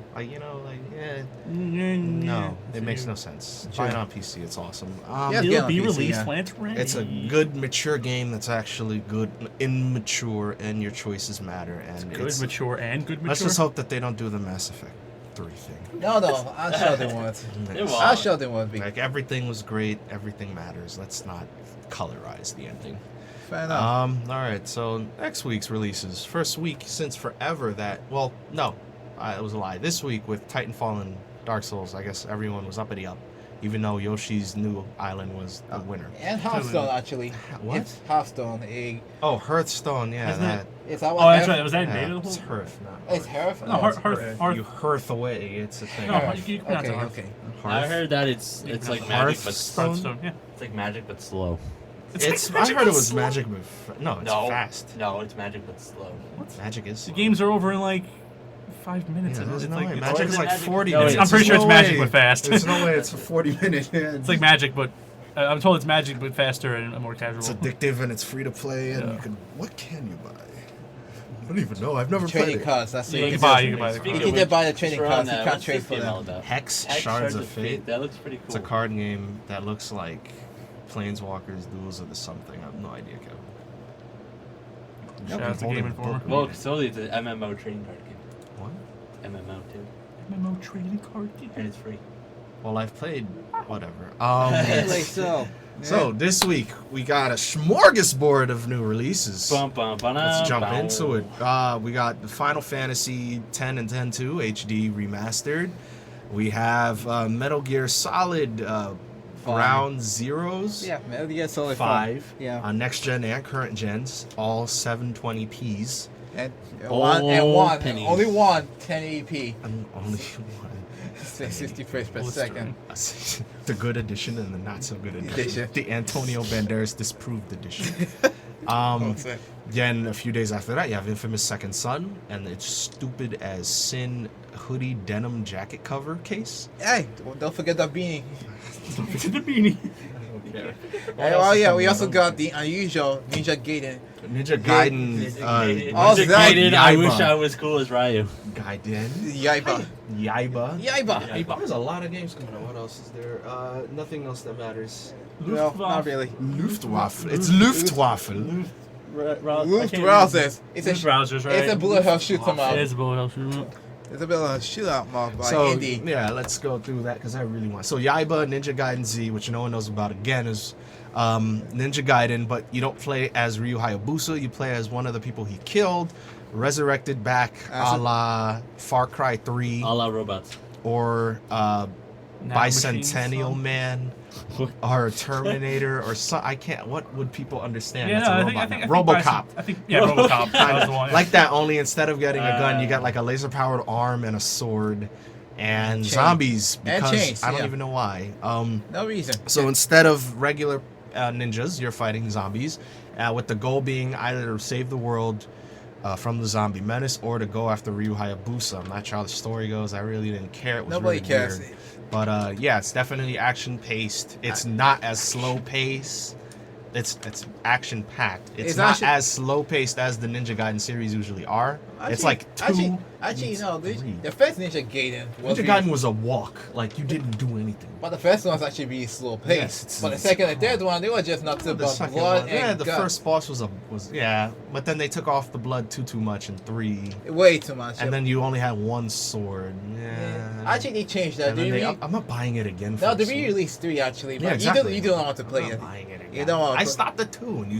No, it makes no sense. Buy it on PC, it's awesome. Yeah, It'll get on be PC, released yeah. when it's ready. It's a good, mature game that's actually good, immature, and your choices matter. And good, mature, and good mature. let's just hope that they don't do the Mass Effect 3 thing. No, I'm sure they won't. It won't. I'm sure they won't be. Like everything was great, everything matters. Let's not colorize the ending. Fair enough. All right. So next week's releases, first week since forever that. Well, no, it was a lie. This week with Titanfall and Dark Souls, I guess everyone was uppity up, even though Yoshi's New Island was the winner. And Hearthstone, actually. What? It's Hearthstone. Oh, Hearthstone. Yeah, Isn't that. It's our Oh, that's right. Was that in beta? It's the whole- Hearth, not It's Hearth. No, Hearth. You hearth away. It's a thing. No, you can pronounce Okay, it Hearth. okay. I heard that it's like magic, but Hearthstone? Hearthstone, yeah. it's like magic but slow. I heard it was magic, but no, it's No. fast. No, it's magic but slow. Magic is. The slow. games are over in like 5 minutes. Yeah, and there's it's no like way. it's Magic like- is like Magic? 40 No, minutes. I'm pretty There's sure it's no Magic way- but fast. There's no way it's a 40-minute. It's like Magic, but I'm told it's Magic but faster and more casual. It's addictive and it's free to play, and Yeah. you can. What can you buy? I don't even know. I've never played Trading it. cards. That's Yeah, what you you can buy- do. you can buy the You cards. can just buy the trading Throw on cards. You that. can't What's trade this for game all them. about? Hex, Hex Shards of Fate. That looks pretty It's a cool. card game that looks like Planeswalkers, Duels of the something. I have no idea, Kevin. Shout out to Holding Game a Informer. book Well, reading. solely it's an MMO trading card game. What? MMO too, MMO trading card game. and it's free. Well, I've played whatever. Anyway, so. So this week we got a smorgasbord of new releases. Bum, bum, ba, Let's jump bum. into it. We got the Final Fantasy 10 and 10-2 HD remastered. We have Metal Gear Solid Ground Zeroes. Yeah, Metal Gear Solid 5 Yeah. on next gen and current gens, all 720p's. And All one, pennies. only one 1080p, And only one. 60 frames per Blistering. second. The good edition and the not so good edition. Edition. The Antonio Banderas disproved edition. Oh, Then a few days after that, you have Infamous Second Son, and it's stupid as sin hoodie denim jacket cover case. Hey, don't forget the beanie. Don't forget the beanie. Hey, oh yeah, we also got the unusual Ninja Gaiden. Ninja Gaiden. Oh, Ninja that- Gaiden, I wish Yaiba. I was cool as Ryu. Gaiden. Yaiba. Yaiba. Yaiba. There's a lot of games coming out. What else is there? Nothing else that matters. No, not really. Luftwaffe. It's Luftwaffe. Luftwaffe. It's It's a browsers, right? it's a bullet hell shoot 'em It up. is a bullet hell shoot 'em up. It's a bit of a shootout mob by So Indy. yeah, let's go through that because I really want. So Yaiba, Ninja Gaiden Z, which no one knows about again, is Ninja Gaiden, but you don't play as Ryu Hayabusa. You play as one of the people he killed, resurrected back, As a a- la Far Cry 3 A la robots. or Bicentennial Nano machines, Man or Terminator or some. I can't. What would people understand? Yeah, That's no, a I think robot now. RoboCop. RoboCop. I think yeah, RoboCop. That was the one. Like that, only instead of getting a gun, you got like a laser-powered arm and a sword, and Chain. zombies. And Because chains, I don't yeah. even know why. No reason. So instead of regular ninjas, you're fighting zombies, with the goal being either to save the world from the zombie menace or to go after Ryu Hayabusa. I'm not sure how the story goes. I really didn't care. It was Nobody really cares. weird. But yeah, it's definitely action paced. It's not as slow paced. It's action packed. It's It's not actually- as slow paced as the Ninja Gaiden series usually are. It's like two. Actually, no. three. The first Ninja Gaiden was Ninja Gaiden was a walk. Like you didn't do anything. but the first one was actually really slow Yes, paced. it's- but the it's second and calm. third one, they were just nothing The but second blood one, and yeah, the guts. first boss was yeah, but then they took off the blood too much in 3, Way too much. and then you only had one sword. Yeah. Actually, they changed that. And then They I'm not buying it again. For no, the they re-released 3 actually. But Yeah, exactly. you don't want to play I'm it. not buying it again. You don't want I to- stopped at 2, and you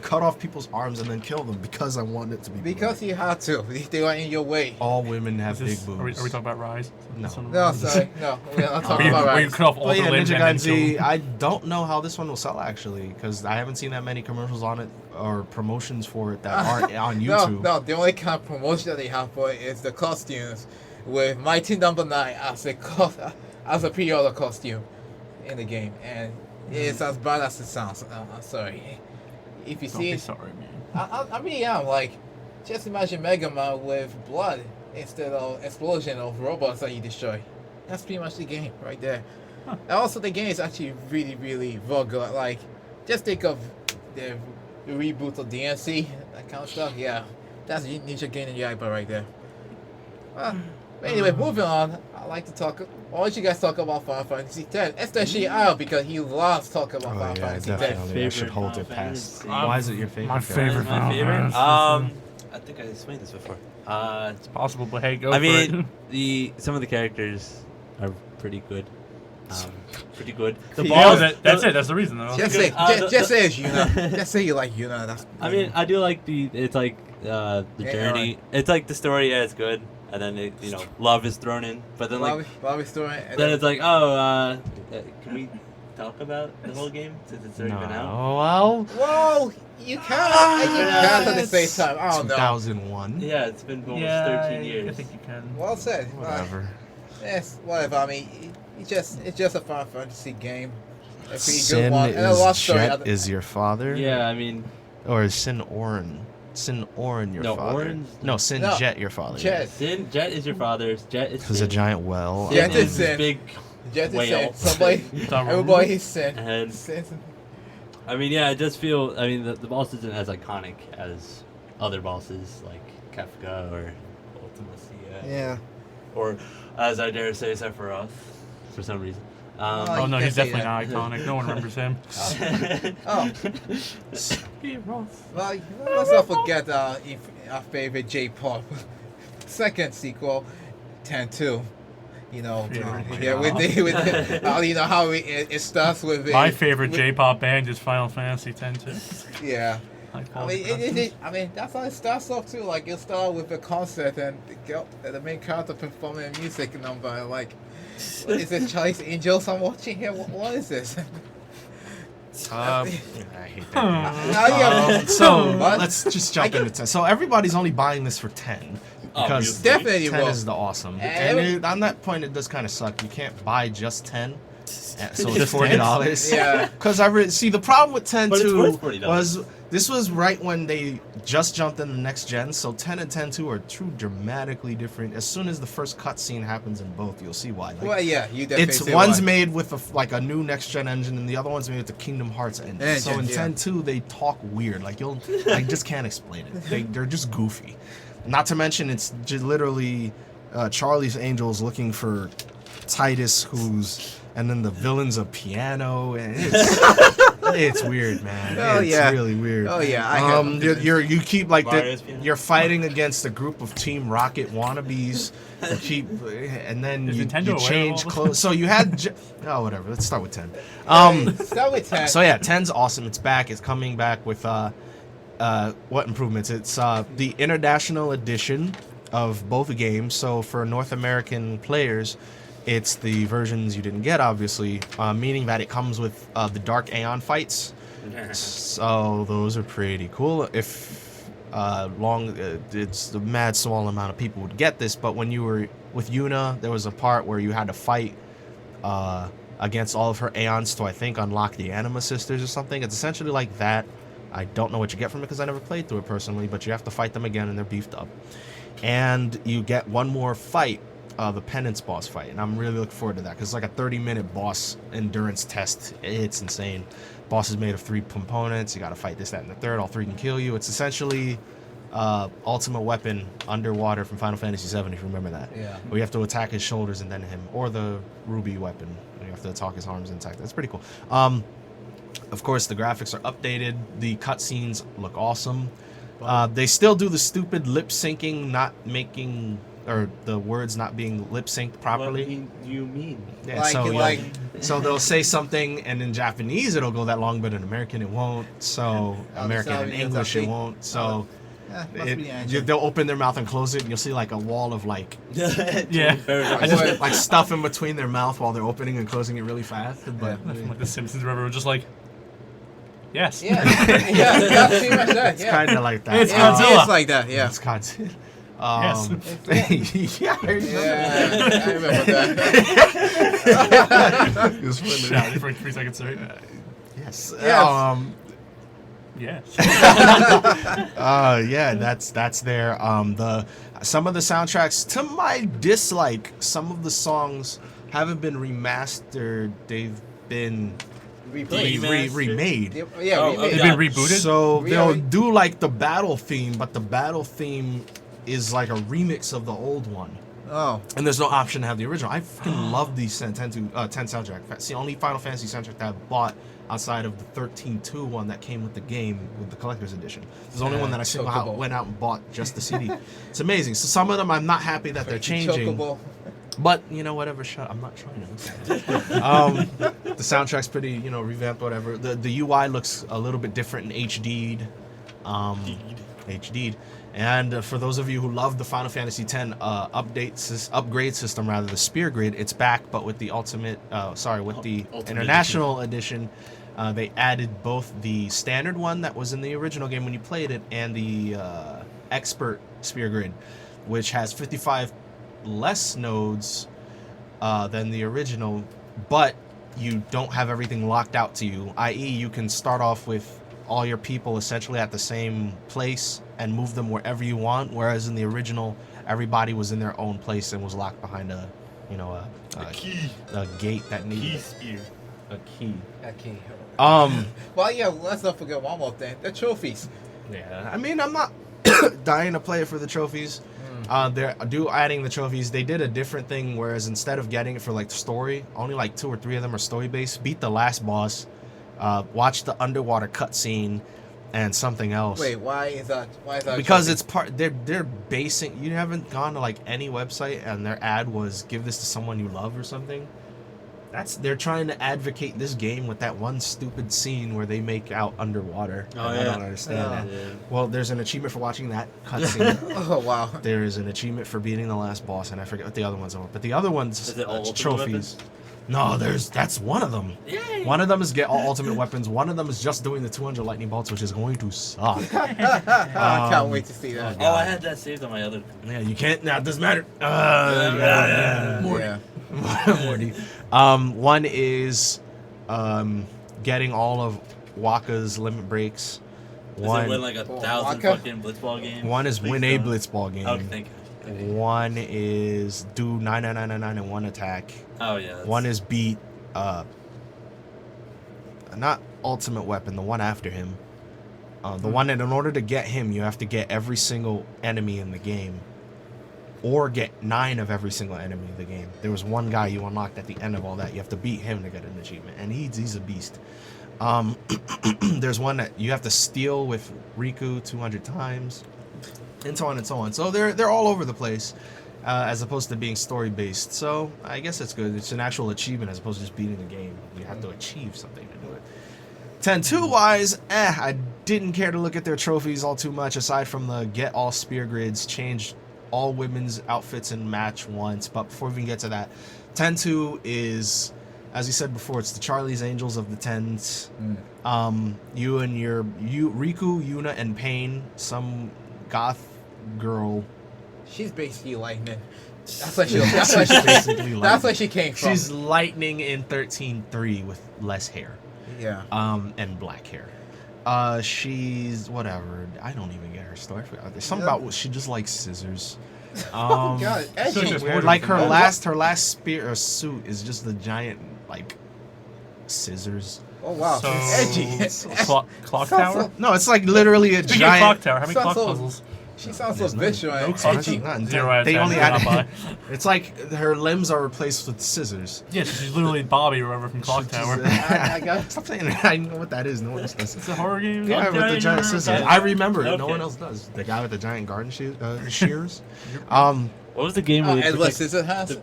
cut off people's arms and then kill them because I wanted it to be. Because bloody. you had to. They were in your way. all women Is have this- big boobs. Are we talking about Rise? No. No, sorry. No, we're not Where talking you, about where you right. cut off all But the yeah, limbs Ninja and then Gaiden kill Z, them. I don't know how this one will sell actually, because I haven't seen that many commercials on it or promotions for it that aren't on YouTube. No, the only kind of promotion that they have for it is the costumes with Mighty Number 9 as a pre-order costume in the game, and it's as bad as it sounds. I'm sorry. If you Don't see be it, sorry, man. I really am. Like, just imagine Mega Man with blood instead of explosion of robots that you destroy. That's pretty much the game right there. Huh. And also, the game is actually really, really vulgar. Like, just think of the reboot of DNC, that kind of stuff. Yeah, that's Ninja Gaiden Yaiba right there. But anyway, moving on. I like to talk. Why don't you guys talk about Final Fantasy X? Especially Al, because he loves talking about Oh, Final yeah, Fantasy X. definitely. I should Favorite hold Final it past. Fantasy. Why is it your favorite? My Phil? favorite. My favorite. I think I explained this before. It's possible, but hey, go I for mean, it. some of the characters are pretty good. Pretty good. The Yeah, boss. That's it. That's the reason, though. Just say, the- just say it's Yuna. Just say you like Yuna. That's. I mean, I do like it's like the Yeah, journey. It's like the story. Yeah, it's good. And then it, love is thrown in. But then like Bobby story. And then it's like, oh, can we talk about the whole game since it's already been out? Well, whoa, you can't. You can't at the same time. I don't know. 2001. Yeah, it's been almost Yeah, 13 years. I think you can. Well said. Whatever. Yes, whatever. I mean, it's just a Final Fantasy game. A pretty Sin good one. And a love is story. Jet is your father? Yeah, I mean, Or is Sin Orin? Sin Orin your No, father? Orin's- No, Sin No, Jet your father. Jet. Sin, Jet is your father's. Jet is There's a Sin. giant well. Yeah, Sin it's is this Sin. big Just to whale. say, somebody, everybody's sin. And Sin. I mean, yeah, I just feel. I mean, the boss isn't as iconic as other bosses like Kefka or Ultimacia. Yeah. Or, as I dare say, Sephiroth, for some reason. Oh, Oh no, you he's can't say definitely not iconic. No one remembers him. Oh, well, let's not forget our favorite J-pop second sequel, 10-2. You know, Yeah. with you know how it starts with My favorite J-pop band is Final Fantasy X too. Yeah. I I mean, that's how it starts off too. Like, you start with a concert and the main character performing a music number. And like, what is this, Charlie's Angels I'm watching here? What is this? I hate that. So What? let's just jump into 10. So everybody's only buying this for 10 because Obviously. Definitely 10 will. is the awesome. And And on that point, it does kind of suck. You can't buy just 10. So it's Just $40. Yeah. Because see, the problem with 10 But it's too worth $40. was this was right when they just jumped in the next gen. So 10 and 10-2 are two dramatically different. As soon as the first cutscene happens in both, you'll see why. Like, Well, yeah, you definitely it's say one's why. made with a new next gen engine, and the other one's made with the Kingdom Hearts engine. So in yeah. 10-2, they talk weird. Like I just can't explain it. They're just goofy. Not to mention, it's just literally Charlie's Angels looking for Titus, and then the villain's a piano, and it's weird, man. Oh, it's yeah. really weird. Oh, yeah, You keep like Mario's piano. you're fighting against a group of Team Rocket wannabes. You keep, and then Is you Nintendo aware of change all this? clothes. So you had whatever. Let's start with 10. Start with 10. So yeah, 10's awesome. It's back. It's coming back with what improvements? It's the international edition of both games. So for North American players, it's the versions you didn't get, obviously, meaning that it comes with the Dark Aeon fights. So those are pretty cool. If it's a mad small amount of people would get this, but when you were with Yuna, there was a part where you had to fight against all of her Aeons to, I think, unlock the Anima Sisters or something. It's essentially like that. I don't know what you get from it because I never played through it personally, but you have to fight them again and they're beefed up. And you get one more fight, the Penance boss fight, and I'm really looking forward to that because it's like a 30-minute boss endurance test. It's insane. Boss is made of 3 components. You got to fight this, that, and the third. All 3 can kill you. It's essentially ultimate weapon underwater from Final Fantasy VII, if you remember that. Yeah. Where you have to attack his shoulders and then him, or the ruby weapon. You have to attack his arms and attack. That's pretty cool. Of course, the graphics are updated. The cutscenes look awesome. They still do the stupid lip syncing, not making, or the words not being lip synced properly. What do you mean? Yeah, so they'll say something, and in Japanese it'll go that long, but in American it won't. So American and English it won't. So Must be the engine. they'll open their mouth and close it, and you'll see like a wall of like Yeah. I just, like stuff in between their mouth while they're opening and closing it really fast. But Like the Simpsons, where we're just like, yes. Yeah, yeah, pretty much that. it's Yeah. kind of like that. It's Yeah, Godzilla. it's like that. Yeah. It's Godzilla. Yes. Yeah, I remember Yeah, I remember that. that. It was funny. Shouted for 3 seconds straight. Yes. Yes. Yes. Yeah, that's there. Some of the soundtracks, to my dislike, some of the songs haven't been remastered. They've been remade. Yeah, Oh, remade. They've God. been rebooted. So they'll Really? do like the battle theme, but the battle theme is like a remix of the old one. Oh, And there's no option to have the original. I freaking love the 10 soundtrack. It's the only Final Fantasy soundtrack that I've bought outside of the 13.2 one that came with the game with the collector's edition. It's the only one that I Chocobo. went out and bought just the CD. It's amazing. So some of them I'm not happy that they're changing. Chocobo. But you know, whatever. I'm not trying to. The soundtrack's pretty, revamped. Whatever. The UI looks a little bit different in HD'd. HD'd. And for those of you who love the Final Fantasy X upgrade system, rather, the Spear Grid, it's back, but with the Ultimate International Edition. They added both the standard one that was in the original game when you played it and the Expert Spear Grid, which has 55 less nodes than the original, but you don't have everything locked out to you, i.e. you can start off with all your people essentially at the same place and move them wherever you want. Whereas in the original, everybody was in their own place and was locked behind a gate that needed Key spear. a key. Okay. Um, Well, yeah. Let's not forget one more thing. The trophies. yeah. I mean, I'm not dying to play it for the trophies. They're adding the trophies. They did a different thing, whereas instead of getting it for like the story, only like 2 or 3 of them are story based. Beat the last boss, watch the underwater cutscene, and something else. Wait, why is that? Why is that? a Because trophy? it's part. They're basing. You haven't gone to like any website and their ad was give this to someone you love or something. They're trying to advocate this game with that one stupid scene where they make out underwater. Oh, and yeah. I don't understand that. Yeah. Well, there's an achievement for watching that cutscene. Oh wow. There is an achievement for beating the last boss, and I forget what the other ones are. But the other ones, Is it all ultimate trophies. No, that's one of them. Yay. One of them is get all ultimate weapons. One of them is just doing the 200 lightning bolts, which is going to suck. I can't wait to see that. Oh, I had that saved on my other. Yeah, you can't. Now it doesn't matter. Yeah. Morty. One is getting all of Waka's limit breaks. Does it win like 1,000 Waka? fucking blitzball games? One is Please win a don't. blitzball game. Okay, thank you. One is do 9999 in one attack. Oh yeah. that's- One is beat not ultimate weapon, the one after him. The one that in order to get him, you have to get every single enemy in the game. Or get 9 of every single enemy in the game. There was one guy you unlocked at the end of all that. You have to beat him to get an achievement. And he's a beast. There's one that you have to steal with Riku 200 times. And so on and so on. So they're all over the place. As opposed to being story based. So I guess it's good. It's an actual achievement as opposed to just beating the game. You have to achieve something to do it. 10-2 wise, I didn't care to look at their trophies all too much aside from the get all spear grids, changed all women's outfits in match once. But before we even get to that, 10-2 is, as you said before, it's the Charlie's Angels of the Tens. You and Riku, Yuna, and Pain, some goth girl. She's basically lightning. That's where she. Basically That's lightning. where she came from. She's lightning in 13-3 with less hair. Yeah. And black hair. She's whatever. I don't even get her story. I forgot. There's something about she just likes scissors. Oh god, edgy. such a weird- Like her last spear or suit is just the giant like scissors. Oh wow, So, she's edgy. Clock Sounds tower? so- No, it's like literally a Speaking of clock giant. tower, how many Sounds clock so- puzzles? She sounds so There's no- vicious no and clock. edgy. Not- 0 out of they 10, only not added. by. It's like her limbs are replaced with scissors. Yeah, so she's literally Bobby or whatever from Clock Tower. I got. Stop saying that. I know what that is. No one else does. It's a horror game. The guy with the giant scissors. Okay. I remember it. No Okay. one else does. The guy with the giant garden shears. What was the game where you Edward picked, Scissorhands.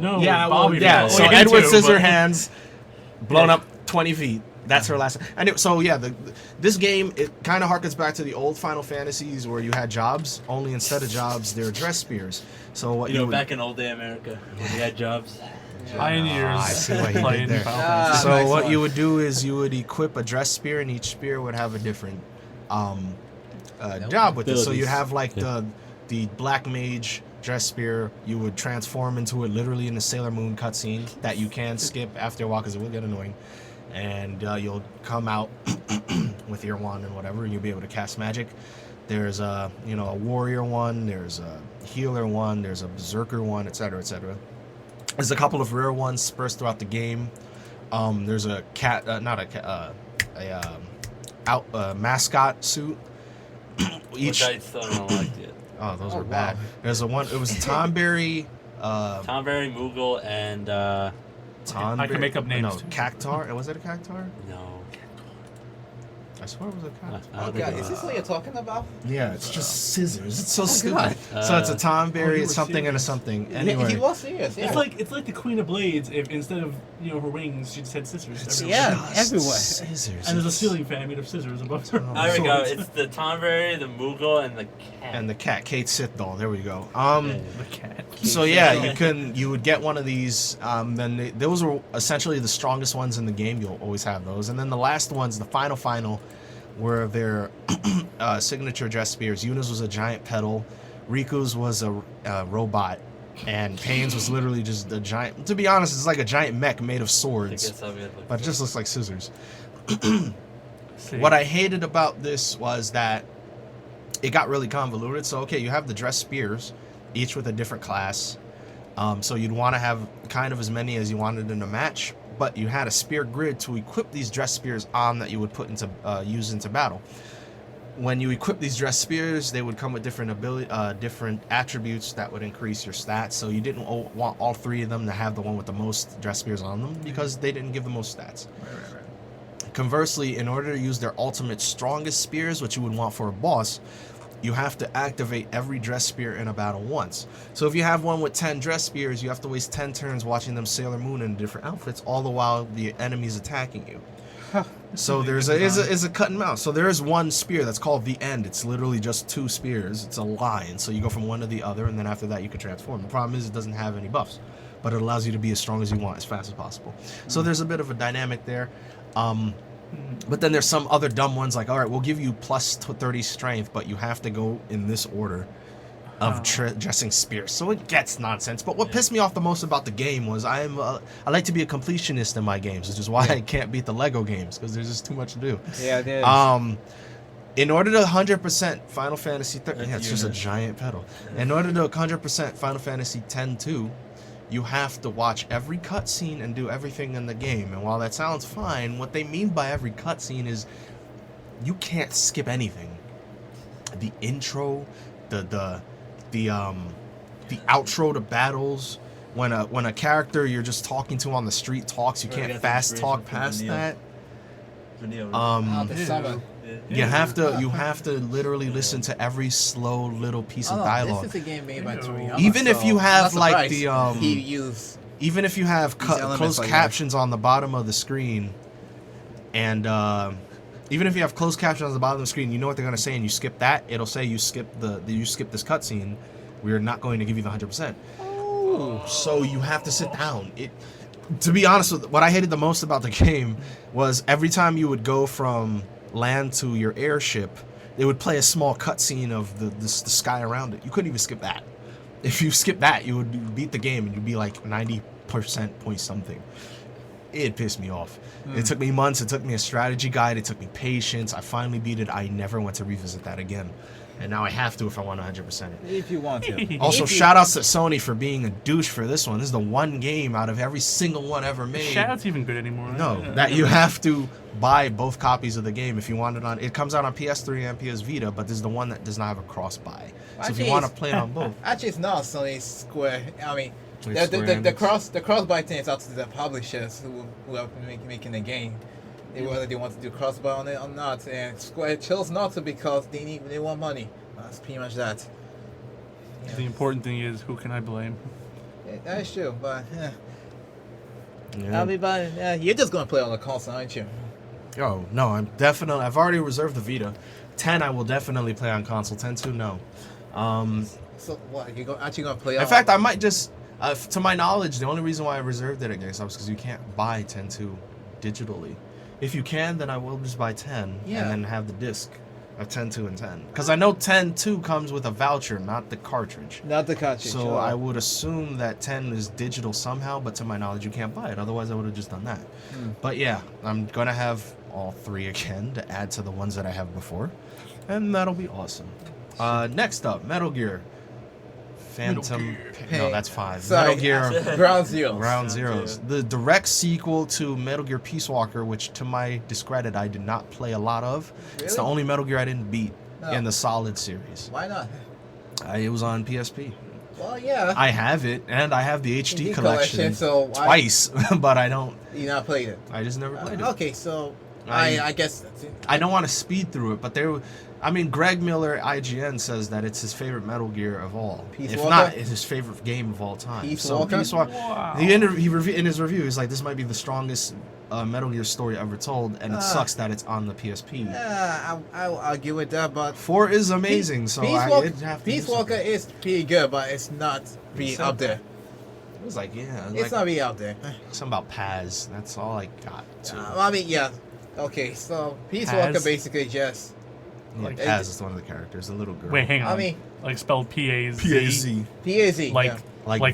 No, Yeah, Bobby. yeah. did. So Well, him Edward too, but- Scissorhands, blown Yeah. up 20 feet. That's her last. And so yeah, this game it kind of harkens back to the old Final Fantasies where you had jobs. Only instead of jobs, they're dress spears. So what you know, would- back in old day America, when we had jobs. Pioneers. I see what he did playing there. Final Ah, Fantasy. So nice what one. you would do is you would equip a dress spear, and each spear would have a different job with it. So you Abilities. have like Yeah. the black mage dress spear. You would transform into it literally in the Sailor Moon cutscene that you can skip after a while because it will get annoying. And you'll come out with your wand and whatever, and you'll be able to cast magic. There's a a warrior one. There's a healer one. There's a berserker one, etc., etc. There's a couple of rare ones dispersed throughout the game. There's a cat, not a cat, mascot suit. Which I still haven't liked yet. Oh, those Oh, were bad. wow. There's a one. It was Tomberry. Tom Berry, Moogle, and Tomberry. I can make up names, No, too. Cactar. Was it a Cactar? no. I swear it was a Cactar. I Oh don't think god, it is was. this what you're talking about? Yeah, it's just scissors. It's so Oh, stupid. God. So it's a Oh, Tomberry. you It's were something and a serious. something. He Anyway. was serious. Yeah. It's like the Queen of Blades if instead of her wings she just had scissors. It's everywhere. Yeah, just everywhere. Scissors. And there's a It's- ceiling fan made of scissors above her. Oh, There we go. swords. It's the Tom Berry, the Moogle, and the cat. And the cat, Kate Sith doll. There we go. Yeah. The cat. So yeah, you would get one of these. Then those were essentially the strongest ones in the game. You'll always have those. And then the last ones, the final, were their signature dress spears. Yuna's was a giant pedal. Riku's was a robot, and Pain's was literally just a giant. To be honest, it's like a giant mech made of I swords, guess I'll be able to look but it for just looks like scissors. See. What I hated about this was that it got really convoluted. So, okay, you have the dress spears, each with a different class. So you'd want to have kind of as many as you wanted in a match, but you had a spear grid to equip these dress spears on that you would put into use into battle. When you equip these dress spears, they would come with different different attributes that would increase your stats. So you didn't want all 3 of them to have the one with the most dress spears on them because they didn't give the most stats. Right. Conversely, in order to use their ultimate strongest spears, which you would want for a boss, you have to activate every dress spear in a battle once. So if you have one with 10 dress spears, you have to waste 10 turns watching them Sailor Moon in different outfits, all the while the enemy's attacking you. So there's a cut and mouse. So there is one spear that's called the End. It's literally just 2 spears. It's a line. So you go from one to the other, and then after that you can transform. The problem is it doesn't have any buffs, but it allows you to be as strong as you want, as fast as possible. So there's a bit of a dynamic there. But then there's some other dumb ones like, all right, we'll give you plus 30 strength, but you have to go in this order of dressing spears. So it gets nonsense. But what pissed me off the most about the game was I like to be a completionist in my games, which is why I can't beat the Lego games, because there's just too much to do. Yeah, it is. In order to 100% Final Fantasy it's just a giant pedal. In order to 100% Final Fantasy X-2, you have to watch every cutscene and do everything in the game. And while that sounds fine, what they mean by every cutscene is you can't skip anything. The intro, the outro to battles, when a character you're just talking to on the street talks, you can't fast talk past that. The summon. You have to literally listen to every slow little piece of dialogue. This is a game made by Toriyama. Even if you have like the he used. Even if you have closed like captions on the bottom of the screen, and even if you have closed captions on the bottom of the screen, you know what they're gonna say, and you skip that, it'll say you skip this cutscene. We're not going to give you the 100%. Oh, so you have to sit down. To be honest, what I hated the most about the game was every time you would go from land to your airship, they would play a small cutscene of the sky around it. You couldn't even skip that. If you skip that, you would beat the game and you'd be like 90% point something. It pissed me off. It took me months. It took me a strategy guide. It took me patience. I finally beat it. I never went to revisit that again. And now I have to if I want 100% it. If you want to. Also, shout outs to Sony for being a douche for this one. This is the one game out of every single one ever made. Shout out's even good anymore. No, that you have to buy both copies of the game if you want it on. It comes out on PS3 and PS Vita, but this is the one that does not have a cross buy. So if you want to play it on both, actually, it's not Sony Square. I mean, It's the cross buy thing is up to the publishers who are making the game. Whether they want to do cross buy on it or not, and Square chose not to because they want money. That's pretty much that. Yeah. The important thing is, who can I blame? Yeah, that is true, but yeah. I'll be buying. You're just gonna play on the console, aren't you? Oh no, I've already reserved the Vita. 10 I will definitely play on console. 10-2 no. So what? You're actually gonna play? In fact, I might just. To my knowledge, the only reason why I reserved it against was because you can't buy 10-2 digitally. If you can, then I will just buy 10 and then have the disc of 10-2 and 10. Because I know 10-2 comes with a voucher, not the cartridge. Not the cartridge. So I would assume that 10 is digital somehow, but to my knowledge, you can't buy it. Otherwise, I would have just done that. But yeah, I'm going to have all 3 again to add to the ones that I have before. And that'll be awesome. Next up, Metal Gear. Phantom. No, that's 5. Sorry. Metal Gear Ground Zero. Ground Zeroes. The direct sequel to Metal Gear Peace Walker, which to my discredit, I did not play a lot of. Really? It's the only Metal Gear I didn't beat in the Solid series. Why not? It was on PSP. Well, yeah. I have it, and I have the HD collection so twice, but I don't. You not played it? I just never played it. Okay, so I guess that's it. I don't want to speed through it, but Greg Miller, IGN, says that it's his favorite Metal Gear of all. If not, it's his favorite game of all time. Peace Walker? Wow. In his review, he's like, this might be the strongest Metal Gear story ever told, and it sucks that it's on the PSP. I'll argue with that, but 4 is amazing, so I'd have to Peace Walker is pretty good, but it's not really up there. It was like, It's not really out there. Something about Paz. That's all I got. I mean, yeah. Okay, so Peace Walker basically just... Yeah, Paz is one of the characters, the little girl. Wait, hang on. I mean, like spelled P-A-Z? P-A-Z. P-A-Z, Like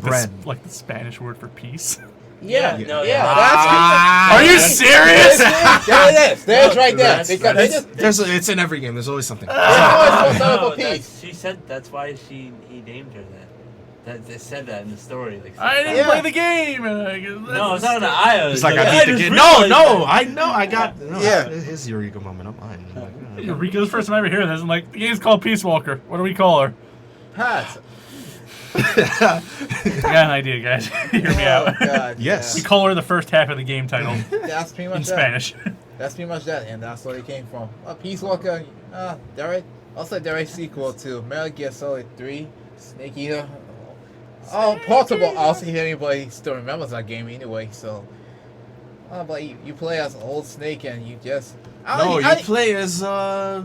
bread. like the Spanish word for peace? Yeah, no, yeah. Ah, Are you serious? There it is. There's right there. That's- Because they just it's in every game. There's always something. She said that's why he named her that. That they said that in the story. Like, I didn't Yeah. play the game. no, it's not an Io. It's like I just beat the game. realized No, that. I know. I got. No, Yeah. His Eureka moment, not mine. I'm like, oh, Eureka's the first time I ever hear this. I'm like, the game's called Peace Walker. What do we call her? Hats. I got an idea, guys. Hear me out. God, Yes. We call her the first half of the game title That's pretty much in that. Spanish. That's pretty much that, and that's where it came from. Peace Walker, direct, also direct sequel to Metal Gear Solid 3, Snake Eater. Oh, Portable. I don't think anybody still remembers that game anyway. So, but you play as old Snake, and you just No, you play as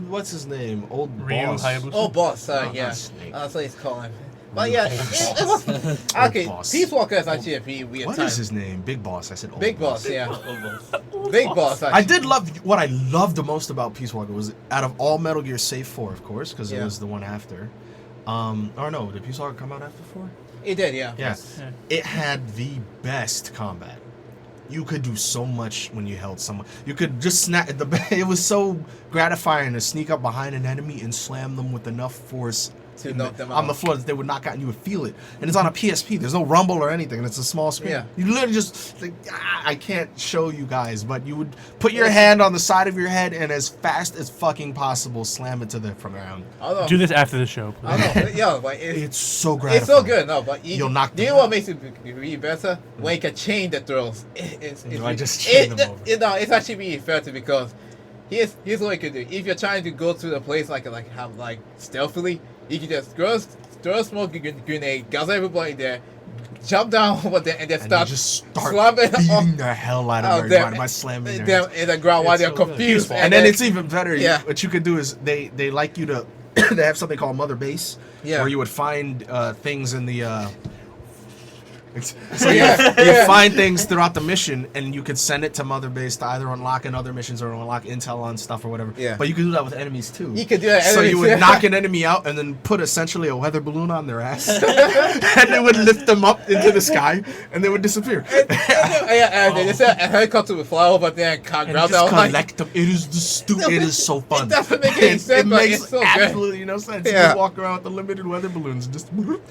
what's his name? Old Ryu boss. Hayabusa. old boss. Sorry, No, yeah, not Snake. that's what he's calling. But yeah, it was okay. boss. Peace Walker is actually a pretty weird What time. is his name? Big Boss. I said old Big Boss, yeah, Almost. Big Boss. I Actually. did love what I loved the most about Peace Walker was out of all Metal Gear save 4, of course, because it Yeah. was the one after. Or no, did Peace Walker come out after 4? It did, yeah. Yes. Yeah. It had the best combat. You could do so much when you held someone. You could just snap. It was so gratifying to sneak up behind an enemy and slam them with enough force To in knock them on the out. floor that they would knock out and you would feel it. And it's on a PSP. There's no rumble or anything. And it's a small screen. Yeah. You literally just like, I can't show you guys, but you would put your hand on the side of your head and as fast as fucking possible slam it to the from around. I don't know. Do this after the show, I please. don't know. Yeah, but It's so gratifying. it's so good, no, but You'll knock you them know what out. makes it really better? When you can chain the throws. No, I just chain them over. It's actually really effective because here's what you can do. If you're trying to go to the place like have like stealthily, you can just throw a smoke grenade, gas everybody there, jump down over there, and then And you start just start slamming beating the hell out of everybody by slamming their them in the ground while It's they're so good. confused. And then it's even better. Yeah. What you could do is they like you to they have something called Mother Base, Yeah. where you would find things in the. Yeah. You find things throughout the mission, and you could send it to Mother Base to either unlock in other missions or unlock intel on stuff or whatever. Yeah. But you could do that with enemies too. You could do that. So you enemies, would yeah. knock an enemy out and then put essentially a weather balloon on their ass, and it would lift them up into the sky, and they would disappear. and they just a helicopter would fly over there and And grab just them. Like, collect them. It is the stupid. It is so fun. It doesn't make any It sense, but makes it's so good. absolutely no sense. You Yeah. just walk around with the limited weather balloons and just.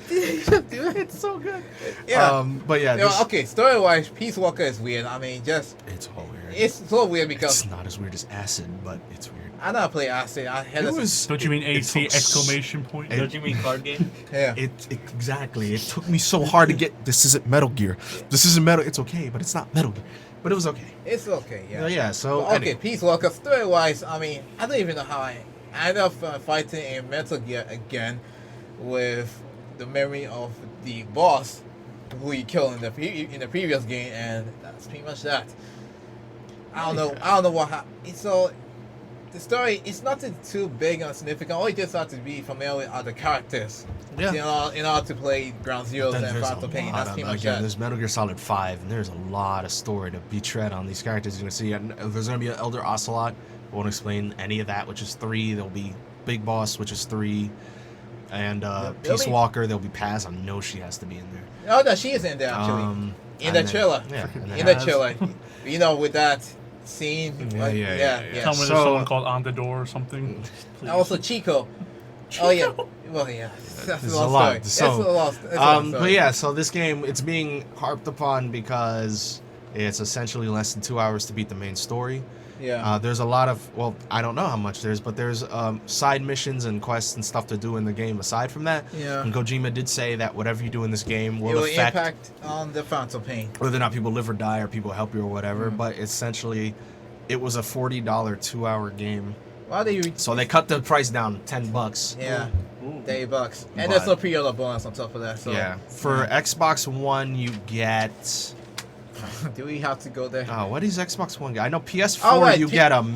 It's so good. Yeah. But yeah, You know, this- okay, story wise, Peace Walker is weird. I mean, just it's all weird. it's so weird because It's not as weird as Acid, but it's weird. I never play Acid. I had It this. was. Don't you mean it AC took exclamation point? Don't you mean card game? Yeah. Exactly. It took me so hard to get. This isn't Metal Gear. This isn't Metal. It's okay, but it's not Metal Gear. But it was okay. It's okay. Yeah. Yeah. So But okay, anyway. Peace Walker. Story wise, I mean, I don't even know how I ended up fighting in Metal Gear again with the memory of the boss who you killed in the previous game, and that's pretty much that. I don't know what happened. So the story is nothing too big and significant. All you just have to be familiar with are the characters. Yeah. In order to play Ground Zeroes Then and there's Phantom a Pain. lot That's of- pretty much again, that. there's Metal Gear Solid 5, and there's a lot of story to be tread on these characters. You're gonna see, and there's gonna be an Elder Ocelot. I won't explain any of that, which is 3. There'll be Big Boss, which is 3, and There'll Peace be- Walker. There'll be Paz. I know she has to be in there. Oh, no, she is in there actually. In in the trailer. Yeah. and then- In the trailer. You know, with that scene. Yeah, like, yeah. Tell me So- there's someone called On the Door or something. Please. Also Chico. Oh yeah. Well yeah. That's There's a a long lot. story. So, That's a long story. But yeah, so this game, it's being harped upon because it's essentially less than 2 hours to beat the main story. Yeah. There's a lot of, well, I don't know how much there's, but there's side missions and quests and stuff to do in the game aside from that. Yeah. And Kojima did say that whatever you do in this game It will will affect impact on the Phantom Pain. whether or not people live or die or people help you or whatever. Mhm. But essentially, it was a $40 2-hour game. Why do you? So they cut the price down $10. Yeah. Ooh. $30. And But- there's no pre-order bonus on top of that. So Yeah. For Xbox One, you get. do we have to go there? What is Xbox One get? I know PS4 Oh, right, you get a you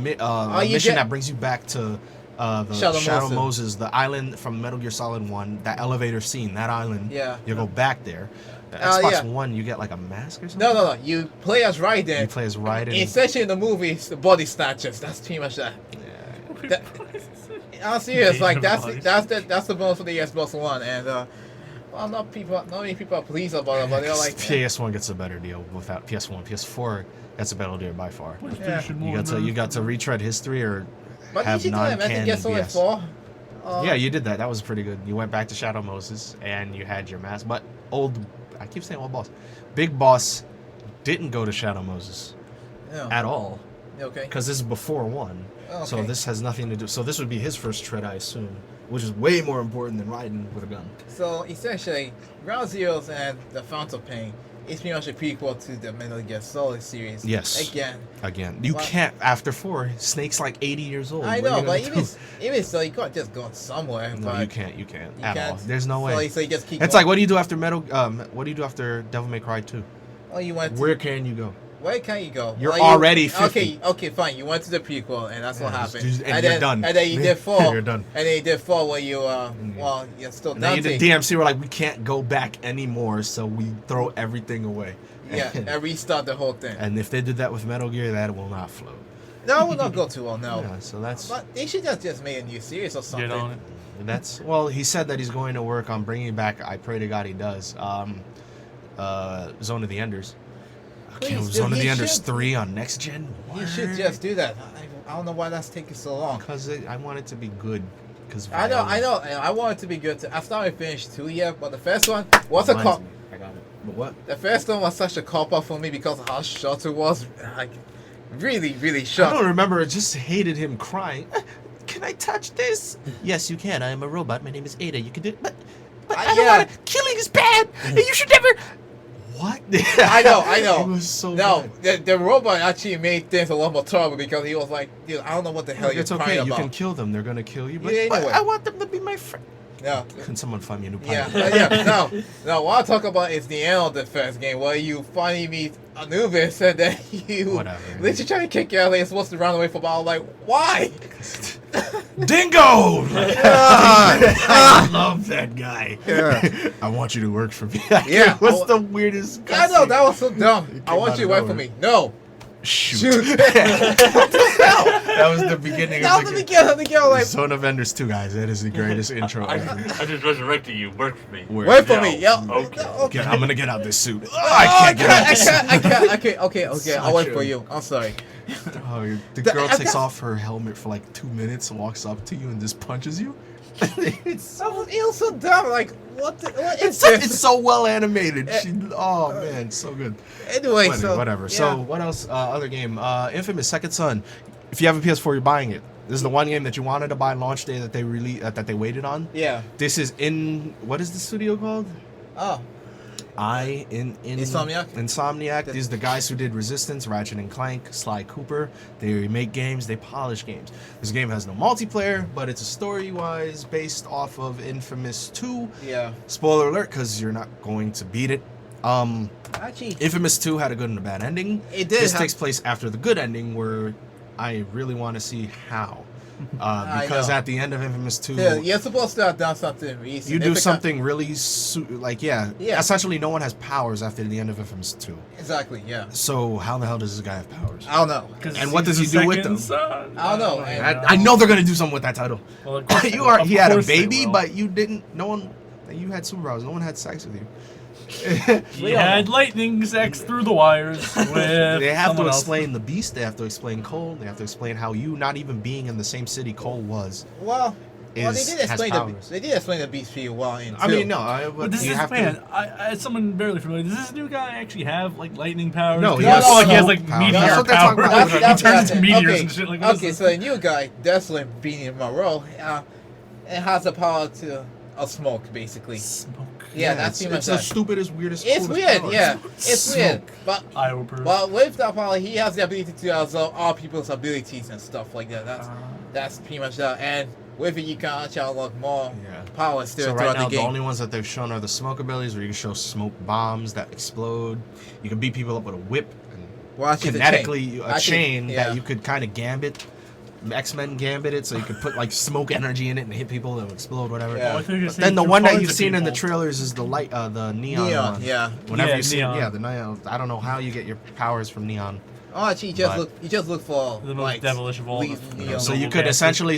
mission get- that brings you back to the Shadow Shadow Moses. Moses, the island from Metal Gear Solid 1, that elevator scene, that island. Yeah. You go back there. Xbox yeah. One, you get like a mask or something? No. You play as Raiden. You play as Raiden. Essentially in the movie, it's the body snatchers. That's pretty much that. Yeah. That- I'm serious. Like Invasion of that's bodies. the bonus for the Xbox One, and Well, not many people are pleased about it, but they're like, PS1 gets a better deal without PS1. PS4 gets a better deal by far. PlayStation You got to retread history or but have you should do that, man. non-canon Get Solid BS. 4. Yeah, you did that. That was pretty good. You went back to Shadow Moses and you had your mask. But I keep saying old boss. Big Boss didn't go to Shadow Moses Yeah. at all. Okay. Because this is before 1. Okay. So this has nothing to do. So this would be his first tread, I assume. Which is way more important than riding with a gun. So essentially, Ground Zeroes and the Fount of Pain is pretty much a prequel to the Metal Gear Solid series. Yes. Again. You But- can't, after 4, Snake's like 80 years old. I What are know, you but gonna do? even so, you can't just go somewhere. No, but you can't at can't. all. There's no way. So you just keep It's going. like, what do you do after what do you do after Devil May Cry 2? Oh, you went to, Where can you go? where can you go? You're Well, already 50. Okay, fine. You went to the prequel, and that's what Yeah, happened. and you're done. And then you did 4. You're done. And then you did 4 where you, well, you're still And then Dante. the DMC were like, we can't go back anymore, so we throw everything away. Yeah, and restart the whole thing. And if they did that with Metal Gear, that will not float. That would not go too well, no. Yeah, so that's But they should have just made a new series or something. Get on it. well, he said that he's going to work on bringing back. I pray to God he does. Zone of the Enders. Okay, Please, Zone of he the Enders should. 3 on next gen. You should just do that. I don't know why that's taking so long. Because I want it to be good. Because I know. And I want it to be good too. I still haven't finished 2 yet, but the first one was a cop. I got it. But what? The first one was such a cop-out for me because of how short it was. Like, really, really I short. don't remember. I just hated him crying. Can I touch this? Yes, you can. I am a robot. My name is Ada. You can do it. But I don't yeah. want to. Killing is bad. And you should never. What? I know. It was so No, bad. the robot actually made things a lot more trouble because he was like, dude, I don't know what the hell you're It's crying okay. about. You can kill them. They're gonna kill you. But, Yeah, but anyway. I want them to be my friend. No. Can someone find me a new Yeah, pilot? no. What I talk about is the end of the first game where you finally meet Anubis and then you Whatever. literally try to kick your ass. You're supposed to run away from all. Like, why? Dingo! I love that guy. Yeah. I want you to work for me. Yeah. What's the weirdest? I know cutscene? that was so dumb. It I came want out you of away from nowhere. me. No. Shoot. Shoot. That was the beginning That of was the the game. beginning. Like, Zone of Enders 2, guys. That is the greatest intro I ever. just resurrected you. Work for me. wait for me. Yeah. Okay. I'm gonna get out this suit. Oh, I can't get out this suit. I can't. Okay. I'll wait Such for a- you. I'm sorry. Oh, the The- girl I- takes off her helmet for like 2 minutes, walks up to you, and just punches you. It's That was, it was so dumb. Like, what is so, this? it's so well animated. Oh man, so good. Anyway, so Whatever. yeah. So what else? Other game. Infamous Second Son. If you have a PS4, you're buying it. This is the one game that you wanted to buy launch day that they that they waited on. Yeah. This is in what is the studio called? Oh. Insomniac? Insomniac. These are the guys who did Resistance, Ratchet and Clank, Sly Cooper. They make games, they polish games. This game has no multiplayer, but it's a story-wise based off of Infamous 2. Yeah. Spoiler alert, because you're not going to beat it. Actually, Infamous 2 had a good and a bad ending. It did This have- takes place after the good ending, where I really want to see how. Because know. at the end of Infamous 2, you're supposed to have done something recent. you do something really, yeah. Yeah. Essentially, no one has powers after the end of Infamous 2. Exactly. Yeah. So how the hell does this guy have powers? I don't know. And what does he do with them? I don't know. And- I know they're gonna do something with that title. Well, of course, He had a course they baby, will. but you didn't. No one. You had superpowers. No one had sex with you. He had lightning sex through the wires with They have to someone else. explain the beast. They have to explain Cole. They have to explain how you, not even being in the same city Cole was. Well, they has did explain powers. They did explain the beast pretty well in I two. mean, no. But But this you is have man. to. As someone barely familiar, does this new guy actually have like lightning powers? No, 'Cause he I has feel like he has smoke like powers. meteor That's what they talk powers. about. He That's turns into meteors okay. and shit. Like, what is Okay, this? so the new guy, Desolate being Monroe, it has the power of smoke, basically. Smoke. Yeah, that's pretty much it's the that. stupidest, weirdest. It's coolest weird, power. yeah. It's weird. Smoke. I will prove. But with that power, he has the ability to absorb all people's abilities and stuff like that. That's pretty much that. And with it, you can actually unlock more Yeah. power still So right throughout now, the the game. only ones that they've shown are the smoke abilities, where you can show smoke bombs that explode. You can beat people up with a whip. And Well, actually, the chain. kinetically, a Actually, chain yeah. that you could kind of gambit. X-Men gambit it, so you could put like smoke energy in it and hit people that will explode, whatever. Yeah. Oh, I thought you were But saying then the through one that cards you've of seen in the people. trailers is the light, the neon one. Yeah. Whenever Yeah, you see, neon. yeah, the neon. I don't know how you get your powers from neon. Oh, actually, you just look for The most devilish of all the- Neo. So you could essentially,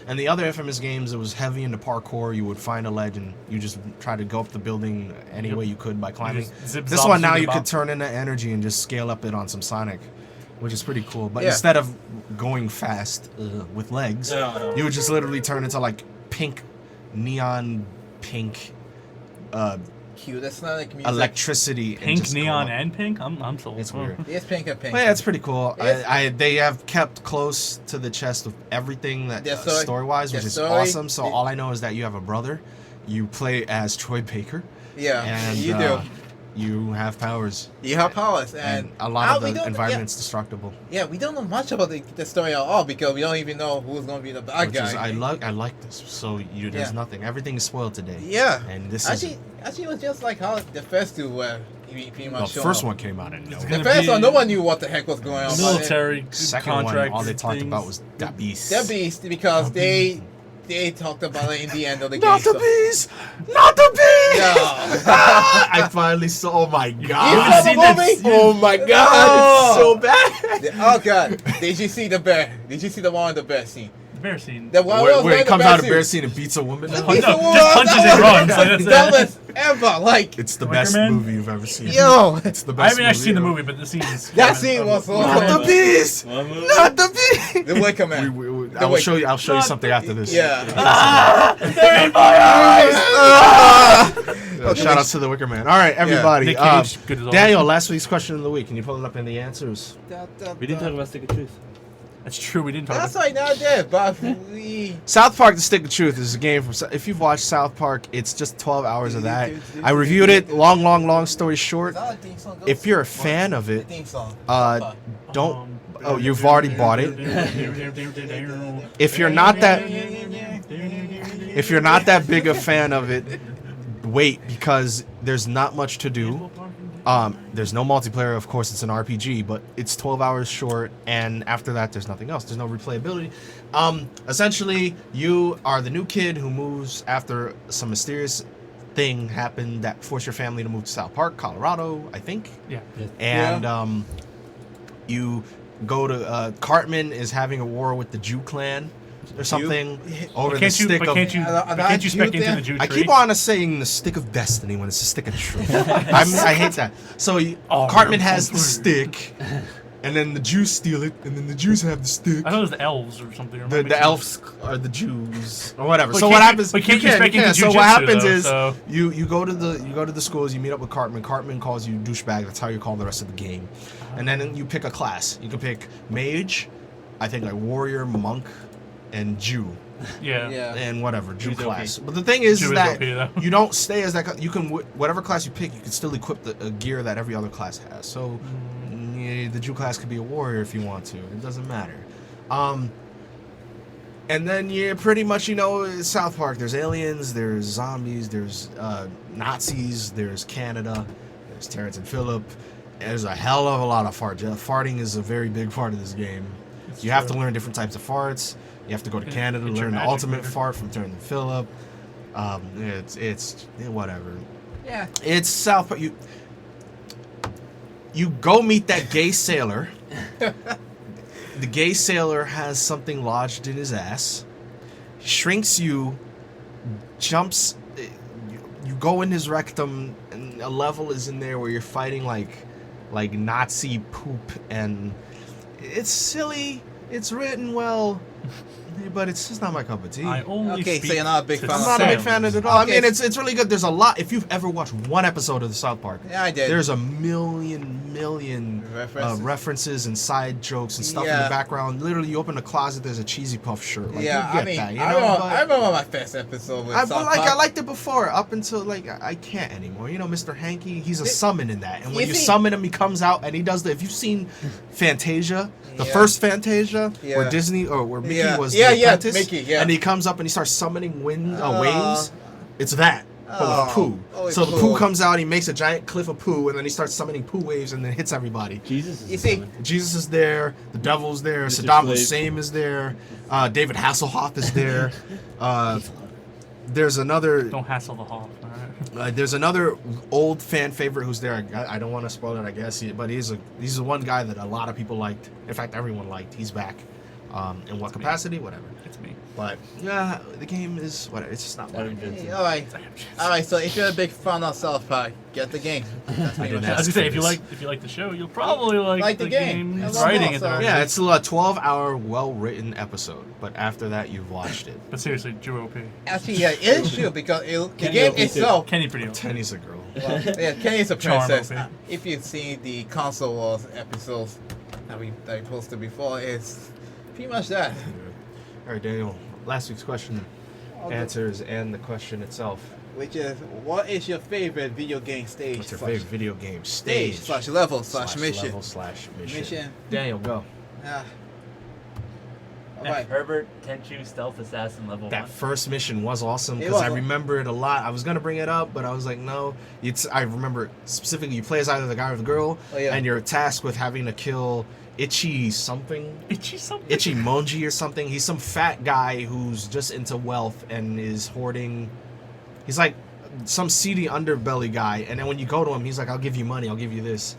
and the other Infamous games, it was heavy into parkour. You would find a ledge and you just try to go up the building any way you could by climbing. just zip, This zop, one now zip, you bop. could turn into energy and just scale up it on some Sonic, which is pretty cool. But Yeah. instead of going fast with legs, No. you would just literally turn into like pink, neon pink Cute. That's not like music. electricity. and Pink, just go neon, up. and pink. I'm sold. It's weird. It's pink and pink. Well, yeah, it's pretty cool. It's- They have kept close to the chest of everything that Their story- story-wise, which their is story- awesome. So they- all I know is that you have a brother. You play as Troy Baker, Yeah, and you do. you have powers. You have powers, And and a lot we of the don't- environment's destructible. Yeah, we don't know much about the story at all because we don't even know who's gonna be the bad Which guy. is, I like this. So there's Yeah. nothing. Everything is spoiled today. Yeah. And this Actually, it was just like how the first two were pretty much the shown first up. one came out in It's nowhere. gonna The first be one, no one knew what the heck was going on. military Second contract. one, all they talked things. about was the beast. The Beast, because they talked about it in the end of the Not game. the beast! Not the beast! Yeah. I finally saw. Oh my You god! saw the seen that movie? scene? Oh my god! It's so bad. Oh god! Did you see the bear? Did you see the one with the bear scene? The bear scene. The one Where, was where he wearing the comes out of suit. bear scene and beats a woman. The Oh, beast no, was- just punches that and was runs. Like, the that's dumbest ever. Like, It's the Wicker best Man? movie you've ever seen. yo, It's the I best. haven't actually seen the ever. movie, but the scene is. that scene was so. Not the beast! One movie? Not the beast! The Wicker Man. I'll Wicker- show you. I'll show you Not something the after this. Yeah. They're in my eyes. Shout out to the Wicker Man. All right, everybody. Nick Cage, good as always. Daniel, last week's question of the week. Can you pull it up in the answers? We didn't talk about Stick of Truth. That's true. We didn't talk That's about. right now, there, but we. South Park: The Stick of Truth is a game from. If you've watched South Park, it's just 12 hours of that. I reviewed it. Long story short. If you're a fan of it, don't. Oh, you've already bought it. If you're not that, if you're not that big a fan of it, wait, because there's not much to do. There's no multiplayer, of course. It's an RPG, but it's 12 hours short, and after that, there's nothing else. There's no replayability. Essentially, you are the new kid who moves after some mysterious thing happened that forced your family to move to South Park, Colorado, I think. Yeah. And you go to Cartman is having a war with the Jew clan or something over the Can't you? stick But of. can't you? But can't you spec into the Jew I tree? keep on saying the stick of destiny when it's a stick of truth. I hate that. So Cartman has the stick, and then the Jews steal it, and then the Jews have the stick. I thought it was the elves or something. or The maybe some- elves are the Jews or whatever. But So can't what you- happens? but can't you can, spec into So what jujitsu, happens though, is so- you go to the schools. You meet up with Cartman. Cartman calls you douchebag. That's how you call the rest of the game. And then you pick a class. You can pick mage, I think like warrior, monk, and Jew. Yeah. And whatever Jew Jew's class. OP. But the thing is Jew is that OP, though. you don't stay as that. You can whatever class you pick, you can still equip the gear that every other class has. So yeah, the Jew class could be a warrior if you want to. It doesn't matter. And then pretty much South Park. There's aliens. There's zombies. There's Nazis. There's Canada. There's Terrence and Phillip. There's a hell of a lot of fart. Farting is a very big part of this game. You have to learn different types of farts. You have to go to Canada to It's your learn the magic ultimate meter. fart from Terrence and Phillip. It's whatever. Yeah. It's South Park. You go meet that gay sailor. The gay sailor has something lodged in his ass. He shrinks you, jumps. You go in his rectum, and a level is in there where you're fighting like Nazi poop, and it's silly. It's written well, but it's just not my cup of tea. I only Okay, so speak you're not a big to fan I'm of not a big Sam. fan of it at all. I Okay. mean, it's really good. There's a lot. If you've ever watched one episode of the South Park, Yeah, I did. there's a million references and side jokes and stuff in Yeah. the background. Literally, you open a closet, there's a Cheesy Puff shirt. Like, yeah, you get I mean, that, you I, know? remember, But I remember my first episode with I South like Park. I liked it before, up until I can't anymore. Mr. Hanky, he's a summon in that, and when You you see- summon him, he comes out and he does the. If you've seen Fantasia, the Yeah. first Fantasia, Yeah. where Disney or where Mickey Yeah. was Yeah, the yeah, apprentice, Mickey, yeah. and he comes up and he starts summoning waves. It's that. But with poo. Oh, So the poo. poo comes out, he makes a giant cliff of poo, and then he starts summoning poo waves and then hits everybody. Jesus is You see- coming. Jesus is there, the devil's there, Mr. Saddam Slave. Hussein is there, David Hasselhoff is there. There's another. Don't hassle the hall. All right. There's another old fan favorite who's there. I don't want to spoil it, I guess, but he's the one guy that a lot of people liked. In fact, everyone liked. He's back. In what capacity? Whatever. It's me. But yeah, the game is whatever. It's just not Larry bad. Johnson. All right. So if you're a big fan of South Park, get the game. That's pretty didn't much I was ask gonna say for if you like the show, you'll probably like the the game. game. I It's love writing it. it. So, Yeah, it's a 12-hour, well-written episode. But after that, you've watched it. But seriously, Drew OP. Actually, yeah, it is true because the Kenny game OP too. itself. Kenny pretty OP. Tenny's a girl. Well, yeah, Kenny's a Charm princess. OP. If you've seen the console wars episodes that we posted before, it's pretty much that. All right, Daniel. Last week's question answers and the question itself. Which is, what is your favorite video game stage? What's your slash- favorite video game stage stage? slash level slash mission? Level slash mission. Mission. Daniel, go. Alright. Herbert Tenchu Stealth Assassin level That 1. first mission was awesome It because I was. remember it a lot. I was gonna bring it up, but I was like, no. I remember specifically you play as either the guy or the girl, Oh, yeah. and you're tasked with having to kill Itchy something. Itchy something. Itchy Monji or something. He's some fat guy who's just into wealth and is hoarding. He's like some seedy underbelly guy, and then when you go to him, he's like, "I'll give you money. I'll give you this."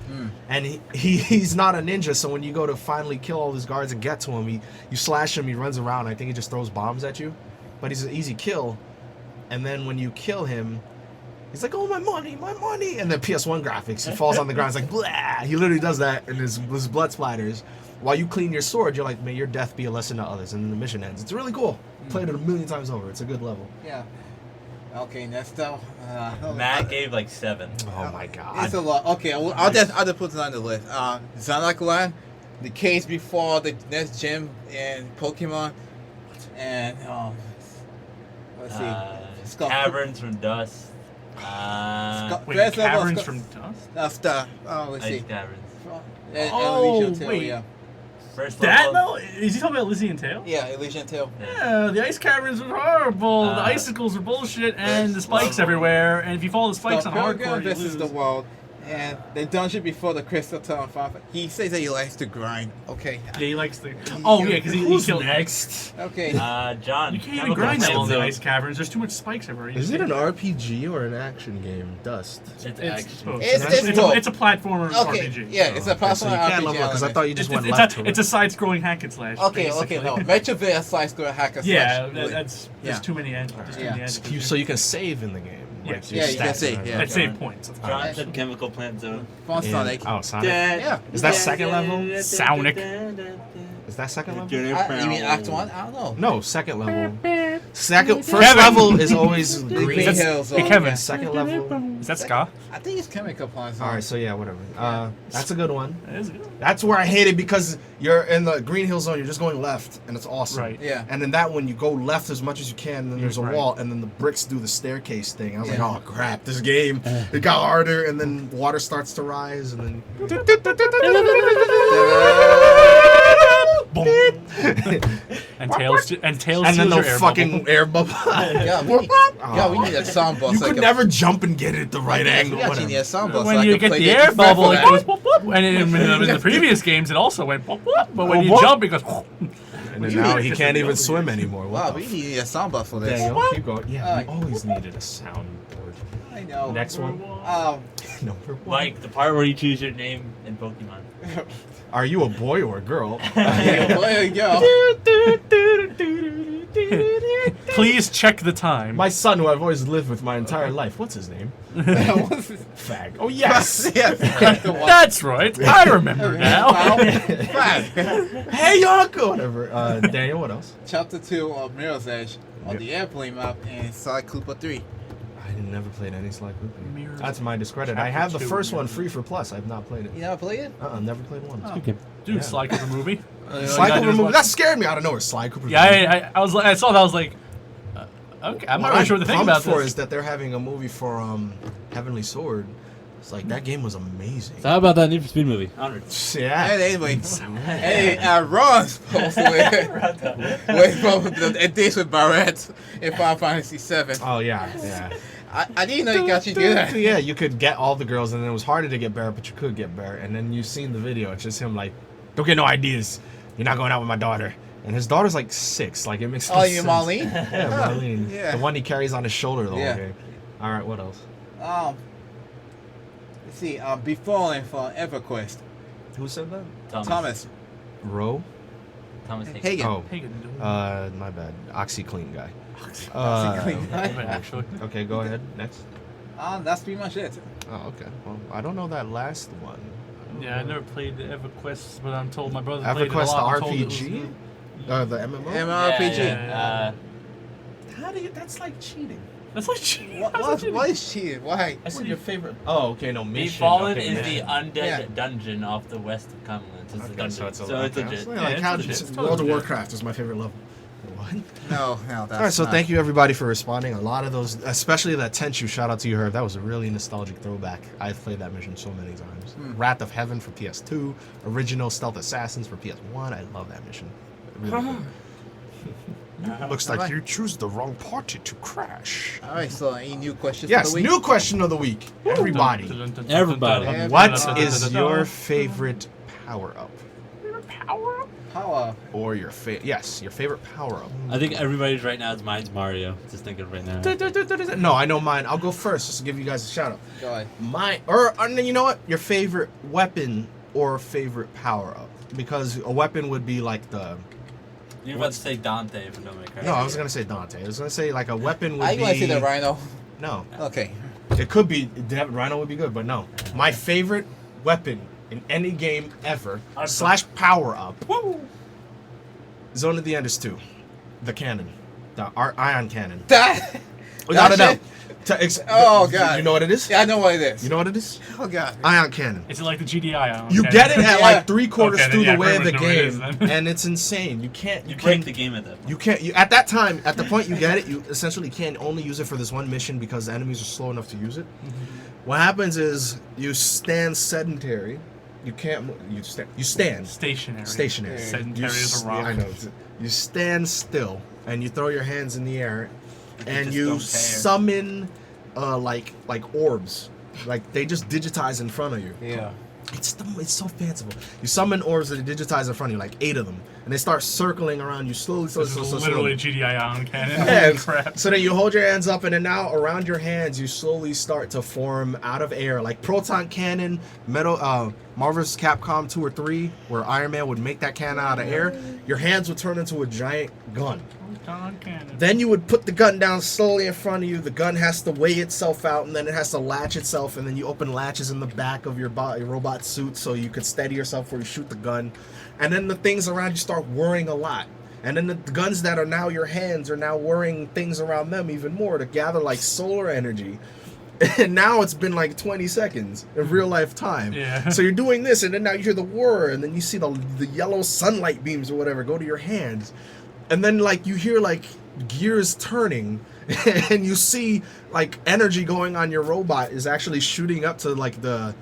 And he's not a ninja, so when you go to finally kill all these guards and get to him, you slash him. He runs around. I think he just throws bombs at you, but he's an easy kill. And then when you kill him, he's like, "Oh, my money, my money!" And then PS1 graphics. He falls on the ground. It's like, blah. He literally does that, and his blood splatters. While you clean your sword, you're like, "May your death be a lesson to others." And then the mission ends. It's really cool. Played it a million times over. It's a good level. Yeah. Okay, next up. Matt gave like 7. Oh my god. It's a lot. Okay, I'll just put it on the list. Zanak Land, the case before the next gym in Pokemon, and let's see, Skull- Caverns from Dust. Wait, First level, Caverns Skull- from Dust? That's the let's see. Ice Caverns. Oh, Elysian Tail, wait. yeah. First That level. though? Is he talking about Lizzie and Tail? Yeah, Elysian Tail. Yeah, the ice caverns were horrible. The icicles were bullshit, and the spikes everywhere. And if you follow the spikes on Pilgrim hardcore, you versus lose. the world, and the dungeon before the Crystal Town. He says that he likes to grind. Okay. Yeah, he likes the. Oh yeah, because he Who's killed next? Okay. John. You can't even Chemical grind that Plant well in the Zone. ice caverns. There's too much spikes everywhere. You Is it just an can't- RPG or an action game? Dust. It's It's action. both. It's both. It's a platformer Okay. RPG. Yeah, it's a Okay, so platform you can't RPG. level up because I thought you just went It's left to a side-scrolling hack and slash. Okay, basically. no. Metroville side-scroller hack and Yeah, slash. that's Yeah. there's too many ends. There's too many ends. So you can save in the game. Yes. your Yeah, you can stats save, and yeah. That everything. save points. Of course. John said Chemical Plant Zone. Fun And- Sonic. Oh, Sonic. Yeah. Is that second level? Sonic. Is that second level? You mean Act 1? I don't know. No, second level. First level is always green. Green Hills. Hey, Kevin. Second level. Is that ska? I think it's Chemical Plant Zone. All right, so yeah, whatever. That's a good one. That is good. That's where I hate it because you're in the Green Hill Zone. You're just going left, and it's awesome. Right. Yeah. And then that one, you go left as much as you can, and then there's a Right. wall, and then the bricks do the staircase thing. I was Yeah. like, oh crap, this game it got harder, and then water starts to rise, and then. Boom. And tails And steals then the your air fucking bubble. air bubble. Yeah, we need a soundboard. You so I could can- never jump and get it at the right angle. We actually need a Whatever. soundboard. When so I you can get play the air effect bubble, for it that. goes whoop whoop. And in the previous games, it also went whoop whoop. But when you Whoop. jump, it goes whoop. And then now he can't even swim anymore. Wow, What we the need a soundboard for this. Daniel, keep going. Yeah, Alright. we always needed a soundboard. I know. Next one. Number one. Mike, the part where you choose your name in Pokemon. Are you a boy or a girl? There you go. Please check the time. My son, who I've always lived with my entire life. What's his name? Fag. Oh yes. Yes, that's the one. That's right. I remember now. Fag. Hey, Yonko. Whatever. Daniel, what else? Chapter 2 of Mirror's Edge on the airplane map in Side Cooper 3. I never played any Sly Cooper. Mirror's That's my discredit. Chapter I have the 2 first one Mirror's free for Plus. I've not played it. You never played it? Never played one. Dude, Yeah. Sly Cooper movie. Sly Yeah, Cooper there's movie. one- That scared me out of nowhere. Sly Cooper. Yeah, I saw that. I was like, okay, I'm not really sure what to think about for this. is that they're having a movie for Heavenly Sword. It's like that game was amazing. So how about that Need for Speed movie? Onward. Yeah. And anyway, Ron's supposed to wait from the dates with Barrett in Final Fantasy 7. Oh yeah, yeah. I didn't know you could actually do that. Yeah, you could get all the girls, and then it was harder to get Barrett, but you could get Barrett. And then you've seen the video; it's just him like, "Don't get no ideas. You're not going out with my daughter." And his daughter's like 6. Like it makes. Oh, no you sense. Marlene? Yeah, Marlene. Yeah. The one he carries on his shoulder the whole Yeah. game. All right, what else? Let's see. Befallen for EverQuest. Who said that? Thomas Rowe? Thomas Hagen. Hagen. Oh, Hagen. my bad. OxyClean guy. OxyClean. Actually. Okay, go ahead. Next. That's pretty much it. Oh, okay. Well, I don't know that last one. Yeah, I never played the EverQuest, but I'm told my brother played it a EverQuest, lot. the I'm told it was RPG? good. The MMO? MMORPG. Yeah. How do you? That's like cheating. That's like cheating. What is cheating? Why? I said your favorite. Oh, okay, no mission. Befallen okay, is mission. the undead Yeah. dungeon off the west of Commonwealth. It's a Okay, dungeon. so it's a legit. legit. Yeah, Like it's how legit. It's World totally of legit. Warcraft is my favorite level. What? No, that's All right, so not. thank you everybody for responding. A lot of those, especially that Tenchu, shout out to you, Herb. That was a really nostalgic throwback. I've played that mission so many times. Wrath of Heaven for PS2, original Stealth Assassins for PS1. I love that mission. Really good. Looks like Alright. you choose the wrong party to crash. All right. So, any new questions Yes, for the week? new question of the week. Everybody, Everybody. what is your favorite power up? Power. Or your favorite power up? I think everybody's right now is mine's Mario. Just thinking of right now. No, I know mine. I'll go first just to give you guys a shout out. Go ahead. You know what? Your favorite weapon or favorite power up? Because a weapon would be like the. You're about to say Dante, but don't make No, I was gonna say Dante. I was gonna say like a weapon would I be. want to see the Rhino. No, Okay. it could be. Rhino would be good, but no. My favorite weapon in any game ever / power up. Zone of the Enders 2, the cannon, the ion cannon. That. Without a doubt. That Oh, God. You know what it is? Yeah, I know what it is. You know what it is? Oh God. Ah, Ion cannon. Is it like the GDI? You get it at Yeah. like 3/4 Okay, through then, the way of the pretty much know game, what it is, then. and it's insane. You can't. You break the game at that point. You can't. You, at that time, at the point you get it, you essentially can only use it for this one mission because the enemies are slow enough to use it. What happens is you stand sedentary. You can't. You stand. Stationary. Stationary. Sedentary as a rock. I know. You stand still and you throw your hands in the air, and just you don't care. summon, like orbs. Like they just digitize in front of you. Yeah. It's so fanciful. You summon orbs that digitize in front of you, like 8 of them, and they start circling around you slowly. This is literally a GDI ion cannon. Yeah, Holy crap. so then you hold your hands up, and then now around your hands, you slowly start to form out of air, like proton cannon, Marvel's Capcom 2 or 3, where Iron Man would make that cannon out of air. Your hands would turn into a giant gun. Proton cannon. Then you would put the gun down slowly in front of you. The gun has to weigh itself out, and then it has to latch itself, and then you open latches in the back of your robot suit so you could steady yourself before you shoot the gun. And then the things around you start whirring a lot. And then the guns that are now your hands are now whirring things around them even more to gather like solar energy. And now it's been like 20 seconds in real life time. Yeah. So you're doing this, and then now you hear the whir, and then you see the yellow sunlight beams or whatever go to your hands. And then like you hear like gears turning, and you see like energy going on your robot is actually shooting up to like the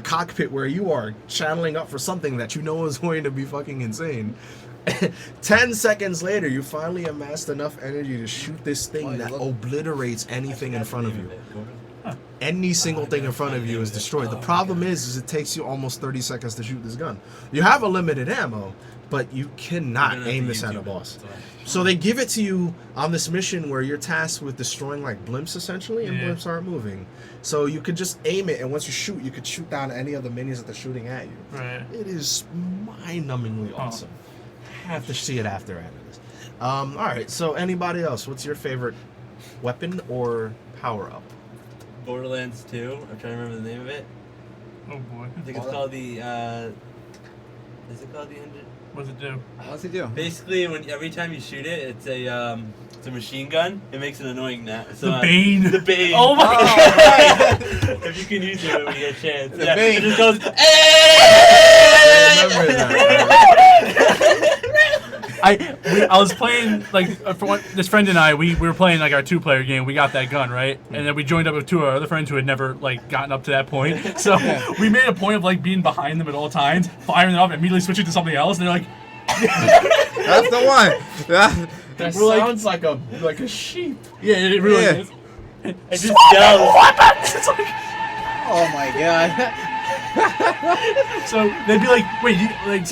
cockpit where you are, channeling up for something that you know is going to be fucking insane. 10 seconds later, you finally amassed enough energy to shoot this thing that obliterates anything in front of you. Any single thing in front of you is destroyed. The problem is it takes you almost 30 seconds to shoot this gun. You have a limited ammo, but you cannot aim this at a boss. So they give it to you on this mission where you're tasked with destroying like blimps essentially, and Yeah. blimps aren't moving. So you could just aim it, and once you shoot, you could shoot down any of the minions that they're shooting at you. Right. It is mind-numbingly awesome. Have to see it after after this. All right. So anybody else? What's your favorite weapon or power up? Borderlands 2. I'm trying to remember the name of it. Oh boy. I think it's called the. Is it called the engine? What does it do? What's he do? Basically, every time you shoot it, it's a machine gun. It makes an annoying so, The Bane. The Bane. Oh my God. If you can use it when you get a chance. The Bane. It just goes. I remember that. I was playing this friend and I we were playing like our 2-player game. We got that gun right, and then we joined up with 2 of our other friends who had never like gotten up to that point. So we made a point of like being behind them at all times, firing it up, and immediately switching to something else. And they're like, That's the one. That We're like- sounds like a sheep. yeah, it really Yeah. is. It just yells. It's like, Oh my God. so they'd be like, wait,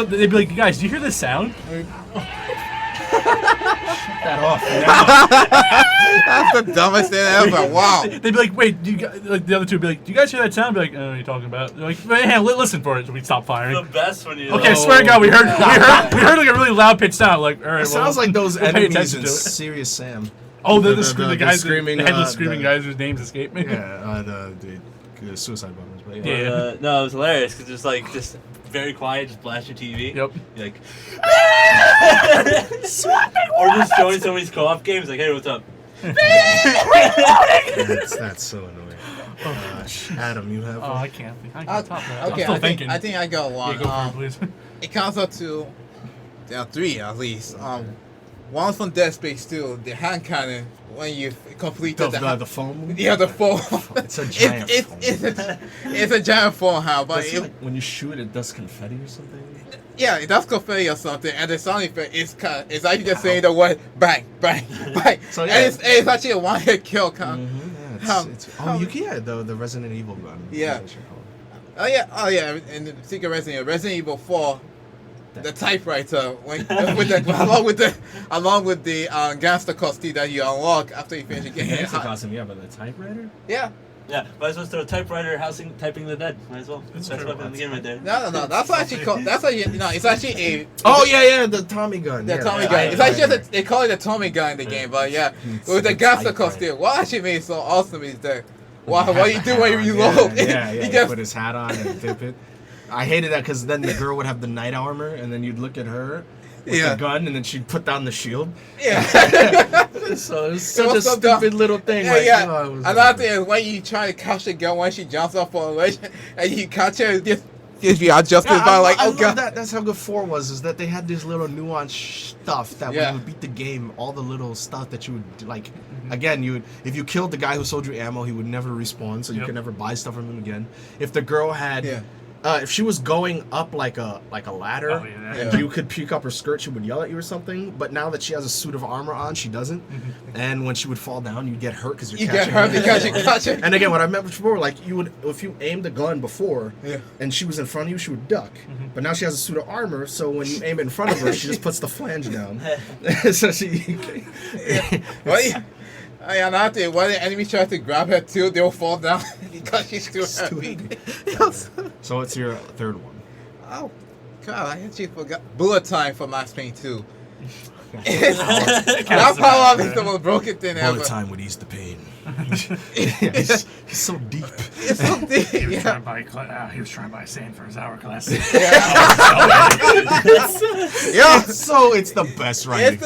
they'd be like, guys, do you hear this sound? that off now. That's the dumbest thing ever. Wow. They'd be like, wait, do you guys, like the other two would be like, do you guys hear that sound? I'd be like, I don't know what you're talking about. They're like, man, listen for it. So we'd stop The firing. best when you. Okay, I swear to God, we heard like a really loud pitch sound. Like, all right, It sounds like those we'll pay enemies attention in to it. Serious Sam. Oh, they're the the guys, screaming, the headless uh, screaming the- guys whose names escape me. Yeah, the suicide bombers. But Yeah. No, it was hilarious because just like just very quiet, just blast your TV. Yep. You're like. Or just join somebody's co-op games. Like, hey, what's up? That's so annoying. Adam, you have. Oh, I can't top that. I'm Okay, still I thinking. think I got one. Yeah, go for it, please. It counts up to three at least. One from Dead Space 2, the hand cannon when you completed the foam. Yeah, the foam. It's a giant foam. It's a giant foam hand, but Does it, like, when you shoot it, does confetti or something? yeah, it does confetti or something, and the sound effect is it's actually just saying the word bang, bang, bang. So, yeah. And it's actually a one-hit kill. You can the Resident Evil gun. Yeah. That's what you call it. Oh yeah, and the Secret Resident Evil 4, the typewriter along with the gangster costume that you unlock after you finish the game. Gangster costume, yeah, but the typewriter. Yeah. Yeah, might as well throw a typewriter typing the dead. Might as well. That's true. weapon in the game right there. No. That's actually called. That's actually no. It's actually a. Oh yeah, the Tommy gun. The yeah, Tommy yeah, gun. I- It's actually just they call it the Tommy gun in the game, but yeah, with the gangster costume. What actually made it so awesome is that what you do when you reload. Yeah, you he just put his hat on and dip it. I hated that because then the girl would have the knight armor, and then you'd look at her with Yeah. the gun, and then she'd put down the shield. yeah. So it was such a was so dumb. stupid little thing. Yeah, like, yeah. oh, it was Another thing is when you try to catch the gun when she jumps off on a ledge and you catch her, just be adjusted Yeah, by I like, oh love god. that. That's how good 4 was. Is that they had this little nuanced stuff that Yeah. when you would beat the game, all the little stuff that you would like. Again, you would if you killed the guy who sold you ammo, he would never respawn, so you Yep. could never buy stuff from him again. If the girl had. Yeah. If she was going up like a ladder, Oh, yeah. and Yeah. you could pick up her skirt, she would yell at you or something. But now that she has a suit of armor on, she doesn't. And when she would fall down, you'd get hurt because you're You catching get hurt her. because you catch her. And again, what I meant before, like you would, if you aimed the gun before, Yeah. and she was in front of you, she would duck. But now she has a suit of armor, so when you aim in front of her, she just puts the flange down. So she. Another thing, when the enemy tries to grab her too, they'll fall down because she's too heavy. So what's your third one? Oh, God, I actually forgot. Bullet time for Max Payne 2. That power up is the most broken thing ever. Bullet time would ease the pain. he's so deep. It's so deep. He was, Yeah. he was trying to buy sand for his hourglass. Yeah. So it's the best writing.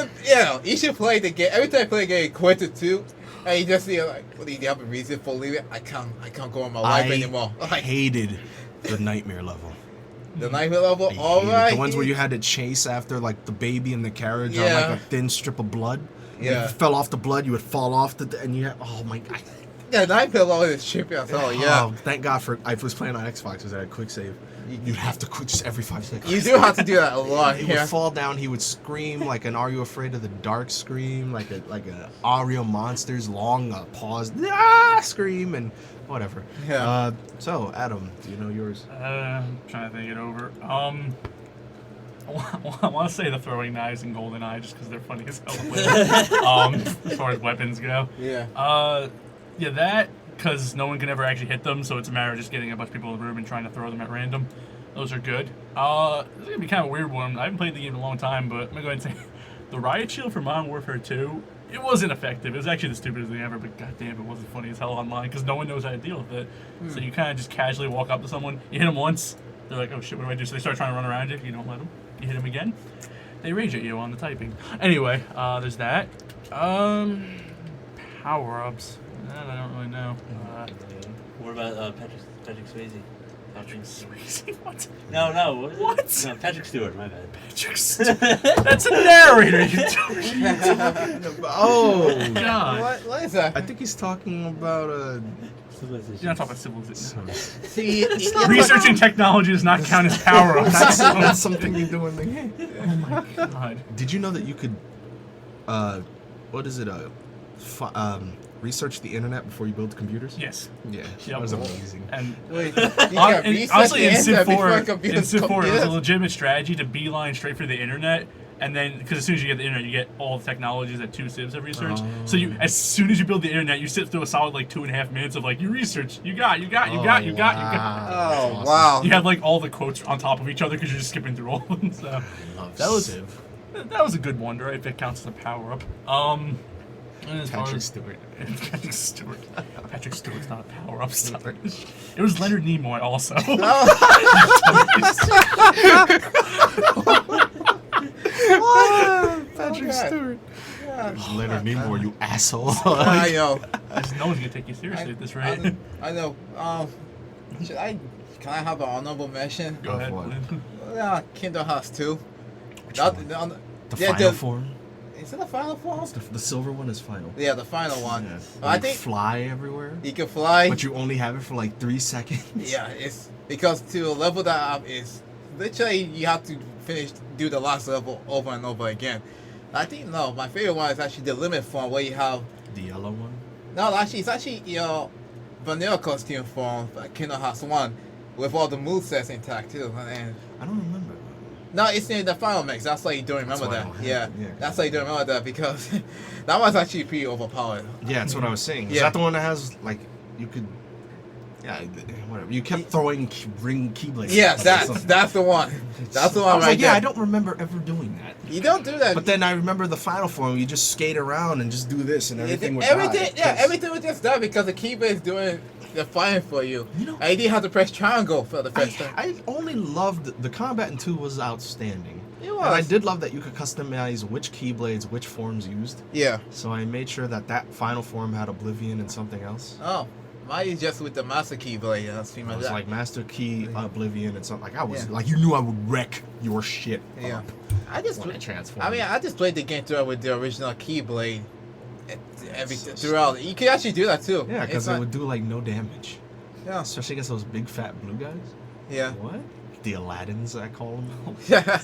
You should play the game. Every time I play a game, quit it too. And you just see like, what do you have a reason for leaving? I can't go on my life anymore. I Like hated the nightmare level. the nightmare level, I all hated it. right. The ones where you had to chase after like the baby in the carriage on Yeah. like a thin strip of blood. Yeah. If you fell off the blood, you would fall off and you had, oh my god. Yeah, nightmare level is trippy as hell. Yeah. Oh, thank God for I was playing on Xbox because I had quick save. You'd have to quit just every 5 seconds. You do have to do that a lot. He Yeah. would fall down. He would scream like an "Are you afraid of the dark?" scream, like a Ario monster's long pause scream, and whatever. Yeah. So Adam, do you know yours? I'm trying to think it over. I want to say the throwing knives in GoldenEye just because they're funny as hell. As far as weapons go. Yeah. Yeah, that because no one can ever actually hit them, so it's a matter of just getting a bunch of people in the room and trying to throw them at random. Those are good. This is gonna be kind of a weird one. I haven't played the game in a long time, but I'm gonna go ahead and say the riot shield for Modern Warfare 2. It wasn't effective. It was actually the stupidest thing ever, but goddamn, it wasn't funny as hell online because no one knows how to deal with it. So you kind of just casually walk up to someone, you hit them once, they're like, oh shit, what do I do? So they start trying to run around you. You don't let them. You hit them again, they rage at you on the typing. Anyway, there's that. Power-ups. I don't really know. What about Patrick Swayze? Patrick Swayze? What? No. What? What? No, Patrick Stewart. My bad. Patrick Stewart. That's a narrator. You Oh, God. What is that? I think he's talking about You're not talking about civilization. See, Researching technology does not count as power-ups. that's something you do in the game. Oh my God. Did you know that you could, what is it? Research the internet before you build computers? Yes. Yeah, Yep. that was amazing. And Wait, you got research honestly, the in internet Civ before 4, I can build it was a computers? legitimate strategy to beeline straight for the internet And then, because as soon as you get the internet, you get all the technologies that 2 civs have researched. Oh. So as soon as you build the internet, you sit through a solid like 2.5 minutes of like you research, you got. Oh, wow. You have like all the quotes on top of each other because you're just skipping through all of them. So that was that was a good one, right? If it counts as a power up. And as far Patrick as- Stewart. Patrick Stewart. Patrick Stewart's not a power up. It was Leonard Nimoy also. Patrick Okay. Stewart. Yeah. Leonard Nimoy, you asshole. I know. No one's gonna take you seriously at this rate. I know. Can I have an honorable mention? Go ahead. what? Lynn. Yeah, Kingdom Hearts 2. Which Not- one? not- The yeah, final form? Is it the final form? The silver one is final. Yeah, the final one. Yeah. I You think fly everywhere, you can fly. but you only have it for like 3 seconds. Yeah, it's because to level that up is literally you have to do the last level over and over again. I think my favorite one is actually the limit form where you have The yellow one? no, actually it's actually your vanilla costume form, Kingdom Hearts 1, with all the movesets intact too. And I don't remember. no, it's in the final mix. That's why you don't remember why I that. don't have Yeah, it. Yeah. that's why you don't remember that because that was actually pretty overpowered. Yeah, that's what I was saying. Is Yeah. that the one that has, like, you could... Yeah, whatever. You kept throwing ring keyblades. Yeah, Like, that's something. the one. That's the one I was right like, there. yeah, I don't remember ever doing that. You don't do that. But then I remember the final form. You just skate around and just do this, and everything would everything, die. everything would just die because the keyblade is doing the fighting for you. You know- I didn't have to press triangle for the first time. I only loved the combat in 2 was outstanding. It And I was. did love that you could customize which keyblades, which forms used. Yeah. So I made sure that final form had Oblivion and something else. Oh, mine is just with the master keyblade. That's pretty It much was that. like Master Key, Oblivion, and something. Like I was Yeah. like, you knew I would wreck your shit. Yeah. up I just. when I transformed. I mean, I just played the game throughout with the original keyblade. So Throughout, you can actually do that too. yeah, because It's it not- would do like no damage, Yeah. especially against those big fat blue guys. Yeah. What? The Aladdins, I call them. Yeah.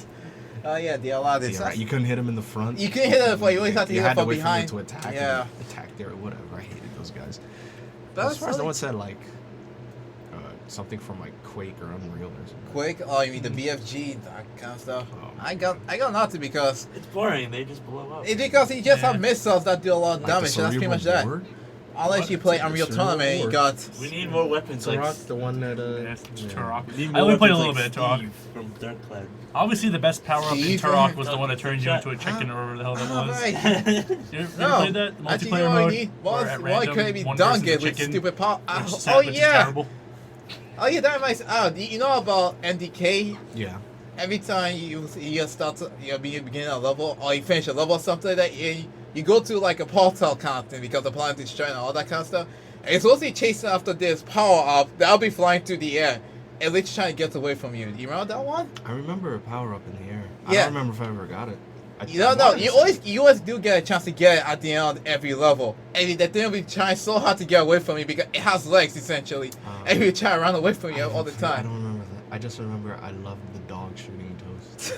Oh yeah, the Aladdin. You couldn't hit them in the front. You can hit it, but you always have to You hit it had to from wait behind. for them to attack. Yeah. And attack there or whatever. I hated those guys. But As far as no like one said like something from like Quake or Unreal or something. Quake. Oh, you mean the BFG, that kind of stuff. Oh. I got nothing because It's boring. They just blow up. it's because you just Yeah. have missiles that do a lot of Like the damage. And that's pretty much that. cerebral board? Unless What? you play It's like Unreal the Tournament, and you cerebral got We need more weapons like Turok, the one that Yes, yeah. Turok. we need I more only played a weapons little like bit of Turok. Steve from Dark Cloud. Obviously, the best power up in Steve? Turok was the one that turns you into a chicken Ah. or whatever the hell that Ah, was. right. You ever No, played that? The actually, multiplayer all you mode? need where at why random, could it be one done versus a with chicken, stupid power? which is- Oh which is yeah, terrible. oh yeah, that reminds. Oh, you know about NDK? Yeah. Every time you start to begin a level or you finish a level or something like that, you go to like a portal kind of thing because the planet is destroyed and all that kind of stuff. And it's supposed to be chasing after this power up that'll be flying through the air and literally trying to get away from you. You remember that one? I remember a power up in the air. I Yeah. don't remember if I ever got it. You don't know. You always do get a chance to get it at the end of every level. And the thing will be trying so hard to get away from you because it has legs essentially. And you try to run away from you all the I time. don't remember that. I just remember I loved the dog shooting toast.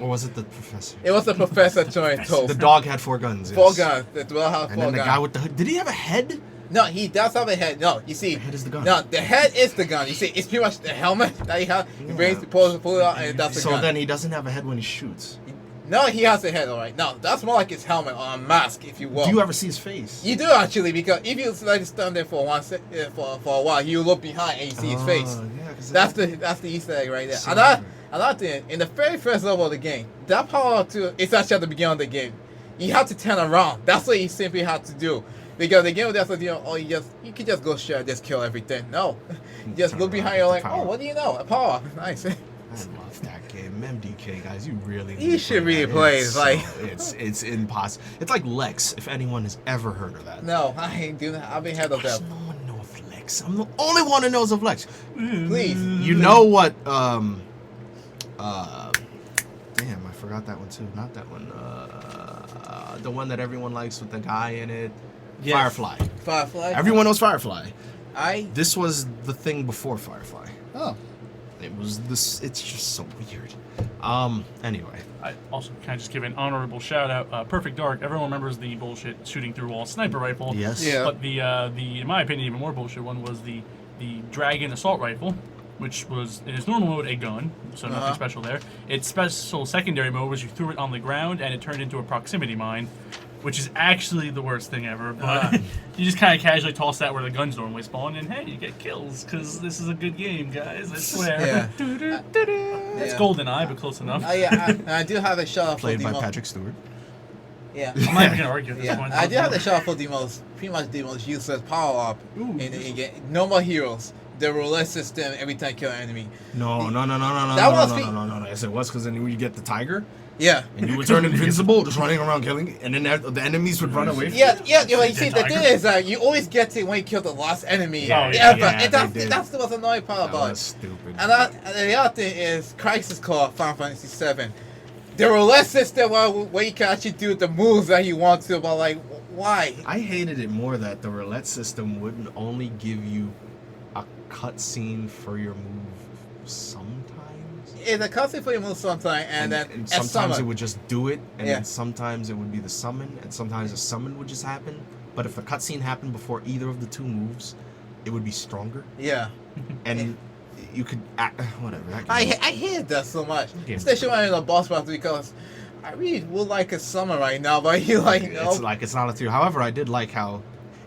Or was it the professor? It was the professor throwing The toast. dog had 4 guns. Yes. 4 guns. The dwell have And 4 then the guns. guy with the hood. Did he have a head? No, he does have a head. No, you see. The head is the gun. No, the head is the gun. You see, it's pretty much the helmet that he has. He brings, pull it out, and that's the So gun. then he doesn't have a head when he shoots. No, he has a head, alright. No, that's more like his helmet or a mask, if you will. Do you ever see his face? You do actually, because if you let it stand there for for a while, you look behind and you see his face. Yeah, 'cause That's the Easter egg right there. So- Another thing, in the very first level of the game, that power up to it's actually at the beginning of the game. You have to turn around. That's what you simply have to do. Because the game will just you can just go straight and just kill everything. No. You just Turn look around, behind get you're the like, power. oh, what do you know? A power. Nice. I love that game. MDK guys, you really You need to should play really that. play It's it, like- so- it's impossible. It's like Lex, if anyone has ever heard of that. No, I ain't doing that. I've been head of Gosh, that. no one knows of Lex. I'm the only one who knows of Lex. Please. You know what damn, I forgot that one too. Not that one. The one that everyone likes with the guy in it. Yes. Firefly. Firefly. Everyone knows Firefly. I This was the thing before Firefly. oh. It was this. It's just so weird. Anyway. I also can I just give an honorable shout out. Perfect Dark. Everyone remembers the bullshit shooting through walls sniper rifle. Yes. Yeah. But the in my opinion even more bullshit one was the Dragon assault rifle, which was in its normal mode a gun, so nothing special there. Its special secondary mode was you threw it on the ground and it turned into a proximity mine, which is actually the worst thing ever. But you just kind of casually toss that where the guns normally spawn, and hey, you get kills because this is a good game, guys. I swear. Yeah. It's GoldenEye, but close enough. I do have a shout out for Played the by most. Patrick Stewart. Yeah. I'm not even gonna argue at this point. I do have the shout out for the most, pretty much the most useless power up in the game. No more heroes. The roulette system every time you kill an enemy. No. Yes, it was because then you get the tiger, Yeah. and you would turn invincible, just running around killing, and then the enemies would run away. Yeah. You see, the thing is that you always get it when you kill the last enemy Yeah, ever. yeah, and they did. that's the most annoying part That about was it. stupid. And the other thing is Crisis Core Final Fantasy VII. The roulette system where you can actually do the moves that you want to, but like, why? I hated it more that the roulette system wouldn't only give you a cutscene for your move sometimes. It's a cutscene for your move sometimes, and then and at sometimes summon. it would just do it, and Yeah. then sometimes it would be the summon, and sometimes the summon would just happen. But if the cutscene happened before either of the two moves, it would be stronger, Yeah. and you could act, whatever. That I game- hate that so much, Yeah. especially when in a boss battle, because I really would like a summon right now, but you like no. It's like it's not a two. However, I did like how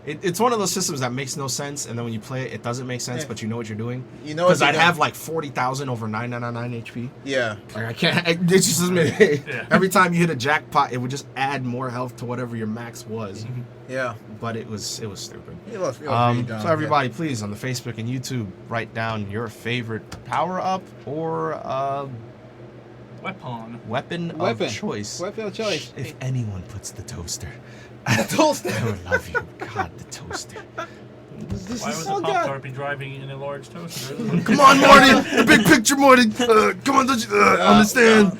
it's one of those systems that makes no sense, and then when you play it, it doesn't make sense, Yeah. but you know what you're doing. You know what Because you're I'd doing. have like 40,000 over 999 HP. Yeah. Like I can't. It just doesn't make. Yeah. Every time you hit a jackpot, it would just add more health to whatever your max was. Yeah. But it was stupid. It was really dumb, So everybody, please on the Facebook and YouTube, write down your favorite power up or Weapon. weapon Weapon. of choice. Weapon of choice. If anyone puts the toaster, The toaster. I would love you. God, the toaster. This Why is would so the Pop good. Tart be driving in a large toaster? Come on, Morty. The big picture, Morty. Come on, don't you understand?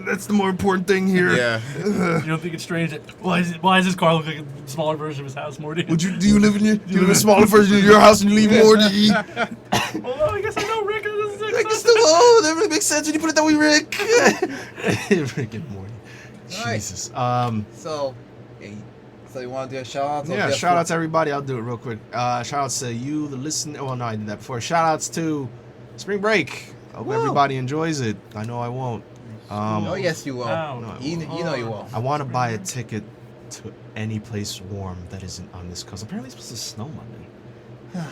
That's the more important thing here. Yeah. You don't think it's strange that why does this car look like a smaller version of his house, Morty? Do you live in a smaller version of your house and you leave Morty? Well, no, I guess I know Rick. This is I guess that really makes sense when you put it that way, Rick. Rick and Morty. Alright. Jesus. So you want to do a shout out? Yeah, shout outs to everybody. I'll do it real quick. Shout outs to you, the listener. Well, no, I did that before. Shout outs to Spring Break. Hope Woo. everybody enjoys it. I know I won't. Oh yes, you will. Wow. No, I You know you will. I want to buy a ticket to any place warm that isn't on this coast. Apparently, it's supposed to snow Monday.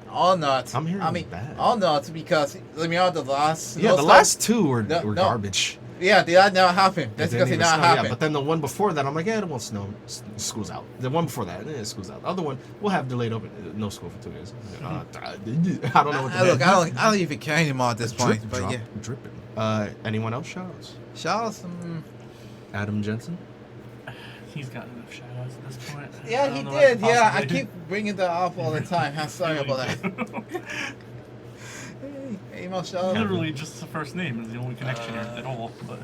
All not. I'm hearing I mean, bad. all not because let me out the last. Yeah, no the stuff- last two were No, no. garbage. Yeah, that never happened. That's It because didn't it even not snow. Yeah, happened. but then the one before that, I'm like, yeah, it won't snow. School's out. The one before that, school's out. The other one, we'll have delayed open. No school for 2 years. I don't know what to Look, do. I don't even care anymore at this point. But yeah, Dripping. Anyone else shout-outs? shout outs. Adam Jensen? He's got enough shout outs at this point. I Yeah, don't he know what I did. could Yeah, I possibly keep bringing that up all the time. I'm sorry about that. Email shout out. Literally, just the first name is the only connection here at all. But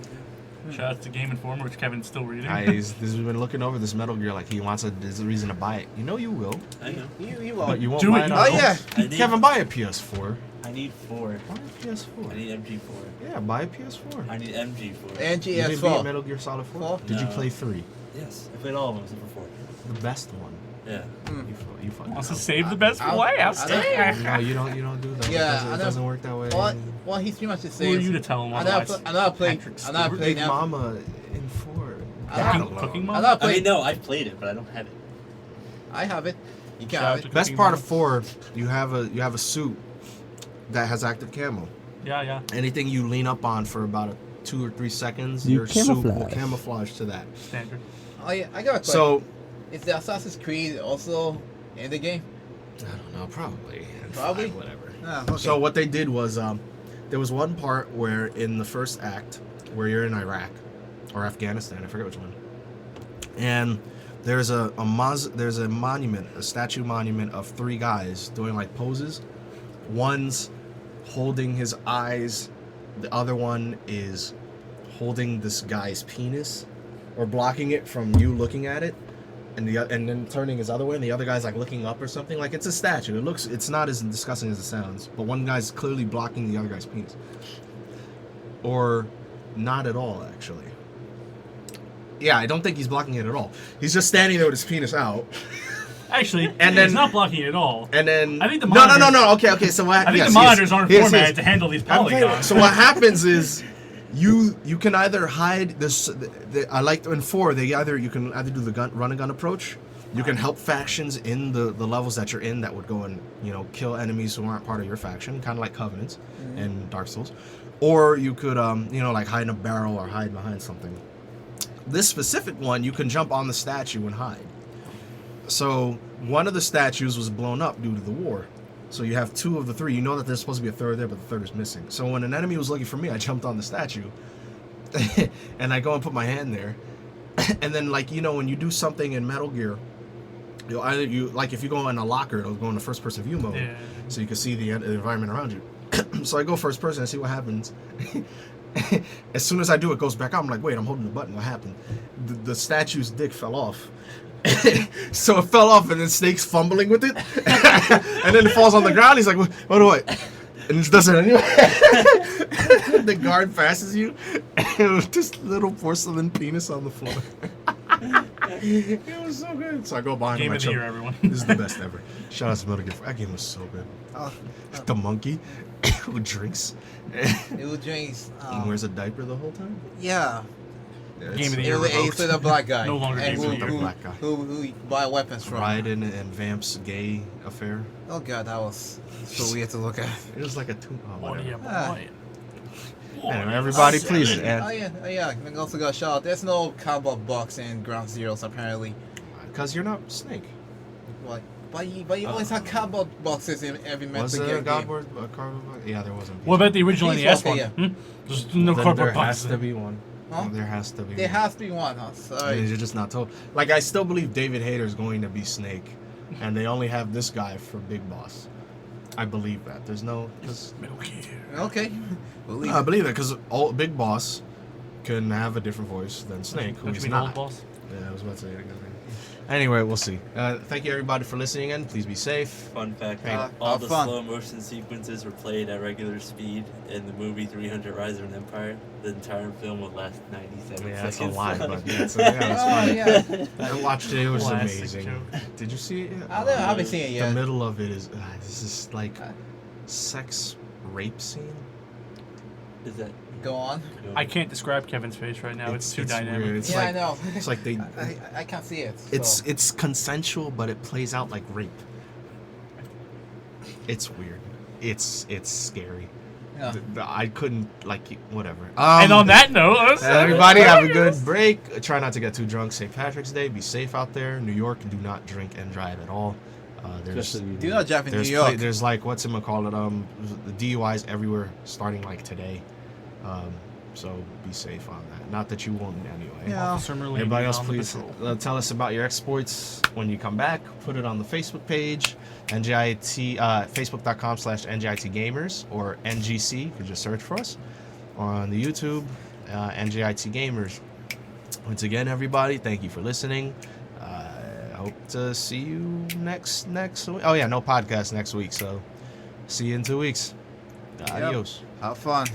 shout out to Game Informer, which Kevin's still reading. He's been looking over this Metal Gear like he wants there's a reason to buy it. You know you will, I know. You will. but you won't Do buy it, it. you on Oh will. yeah. I need, Kevin, buy a PS4. I need 4. Buy a PS4. I need MG4. Yeah, buy a PS4. I need MG4. You didn't beat NGS4. Metal Gear Solid 4? Four? Did you No. play 3? Yes, I played all of them except for 4. The best one. Yeah. You fucking Wants to know. save the best for last. No, you don't do that. Yeah, it I know. doesn't work that way. Well, he's pretty much the Who are same. you to tell him I otherwise? not playing. Patrick I not Stewart? playing Big now. Mama in 4. Cooking- Cooking I Mom? not I mean, playing. no, I've played it, but I don't have it. I have it. You can Shout have out it. to Best Cooking part Mom. of 4, you have a suit that has active camo. Yeah. Anything you lean up on for about 2 or 3 seconds, your suit will camouflage to that. Standard. Oh yeah, I got a question. So, Is the Assassin's Creed also in the game? I don't know, probably. Probably? Whatever. Ah, okay. So what they did was, there was one part where in the first act, where you're in Iraq or Afghanistan, I forget which one, and there's a monument, a statue monument of 3 guys doing like poses. One's holding his eyes, the other one is holding this guy's penis, or blocking it from you looking at it, and then turning his other way, and the other guy's like looking up or something. Like it's a statue. It's not as disgusting as it sounds, but one guy's clearly blocking the other guy's penis, or not at all actually. Yeah, I don't think he's blocking it at all. He's just standing there with his penis out. Actually, And then- it's not blocking at all. And then I think the no. monitors- Okay. So what? I think yes, the monitors aren't yes, formatted yes. to handle these I'm playing- polygons. So what happens is you can either hide this. I like in 4. You can either do the run and gun approach. You can help factions in the levels that you're in that would go and kill enemies who aren't part of your faction, kind of like Covenants in Dark Souls. Or you could like hide in a barrel or hide behind something. This specific one, you can jump on the statue and hide. So one of the statues was blown up due to the war. So you have 2 of the 3. You know that there's supposed to be a third there, but the third is missing. So when an enemy was looking for me, I jumped on the statue, and I go and put my hand there. And then, like, when you do something in Metal Gear, if you go in a locker, it'll go in the first-person view mode, Yeah. so you can see the environment around you. So I go first person and see what happens. As soon as I do, it goes back out. I'm like, wait, I'm holding the button. What happened? The statue's dick fell off. So it fell off, and then Snake's fumbling with it, and then it falls on the ground. He's like, "What do I?" And it does it anyway. The guard passes you, and with this little porcelain penis on the floor. It was so good. So I go behind Game him. of the year, everyone. This is the best ever. Shout out to Metal Gear 4. That game was so good. The monkey who drinks Who drinks? and wears a diaper the whole time. Yeah. Yeah, Game of the It year was revoked. a black guy. No longer and Game of the Year. Black guy. Who buy weapons from? Raiden and Vamp's gay affair. Oh god, that was so weird to look at. It was like a two. Oh, Oh, whatever. yeah, Ah. boy. Anyway, everybody, please. Oh yeah. We also got shout out. There's no cardboard box in Ground Zeroes apparently. Because you're not Snake. What? But you always have cardboard boxes in every Metal Was Gear there a game. cardboard box? Yeah, there wasn't. What about the original These NES okay, one? yeah. Hmm? There's no Then cardboard there box. has to be one. Huh? There has to be. There one. has to be one, huh? Sorry. You're just not told. Like, I still believe David Hayter is going to be Snake, and they only have this guy for Big Boss. I believe that. There's no. Cause, Metal Gear. Okay. Believe I it. believe that because Big Boss can have a different voice than Snake, who Don't you he's mean not. old boss? Yeah, I was about to say it again. Anyway, we'll see. Thank you everybody for listening in. Please be safe. Fun fact: Hey, all have the fun. slow motion sequences were played at regular speed in the movie 300: Rise of an Empire. The entire film would last 97 Yeah, that's a seconds. lie, but yeah, it's funny. Oh yeah. I watched it. It was Classic amazing. joke. Did you see it? Yet? I haven't seen it The yet. middle of it is this is like sex rape scene. Is that? Go on. I can't describe Kevin's face right now. It's too dynamic. Weird. It's Yeah, I like know. it's like they. I can't see it. It's so. consensual, but it plays out like rape. It's weird. It's scary. Yeah. I couldn't whatever. And on that note, Everybody have a good break. Try not to get too drunk. St. Patrick's Day. Be safe out there. New York, do not drink and drive at all. There's Especially Do not drive in New there's York. there's like what's it call it? The DUIs everywhere starting like today. So be safe on that. Not that you won't anyway. Yeah. Officer Merlin Everybody else, on the please patrol. tell us about your exploits when you come back. Put it on the Facebook page, NGIT, Facebook.com/NGIT Gamers or NGC. You can just search for us. Or on the YouTube, NGIT Gamers. Once again, everybody, thank you for listening. Hope to see you next week. Oh yeah, no podcast next week, so see you in 2 weeks. Adios. Have fun.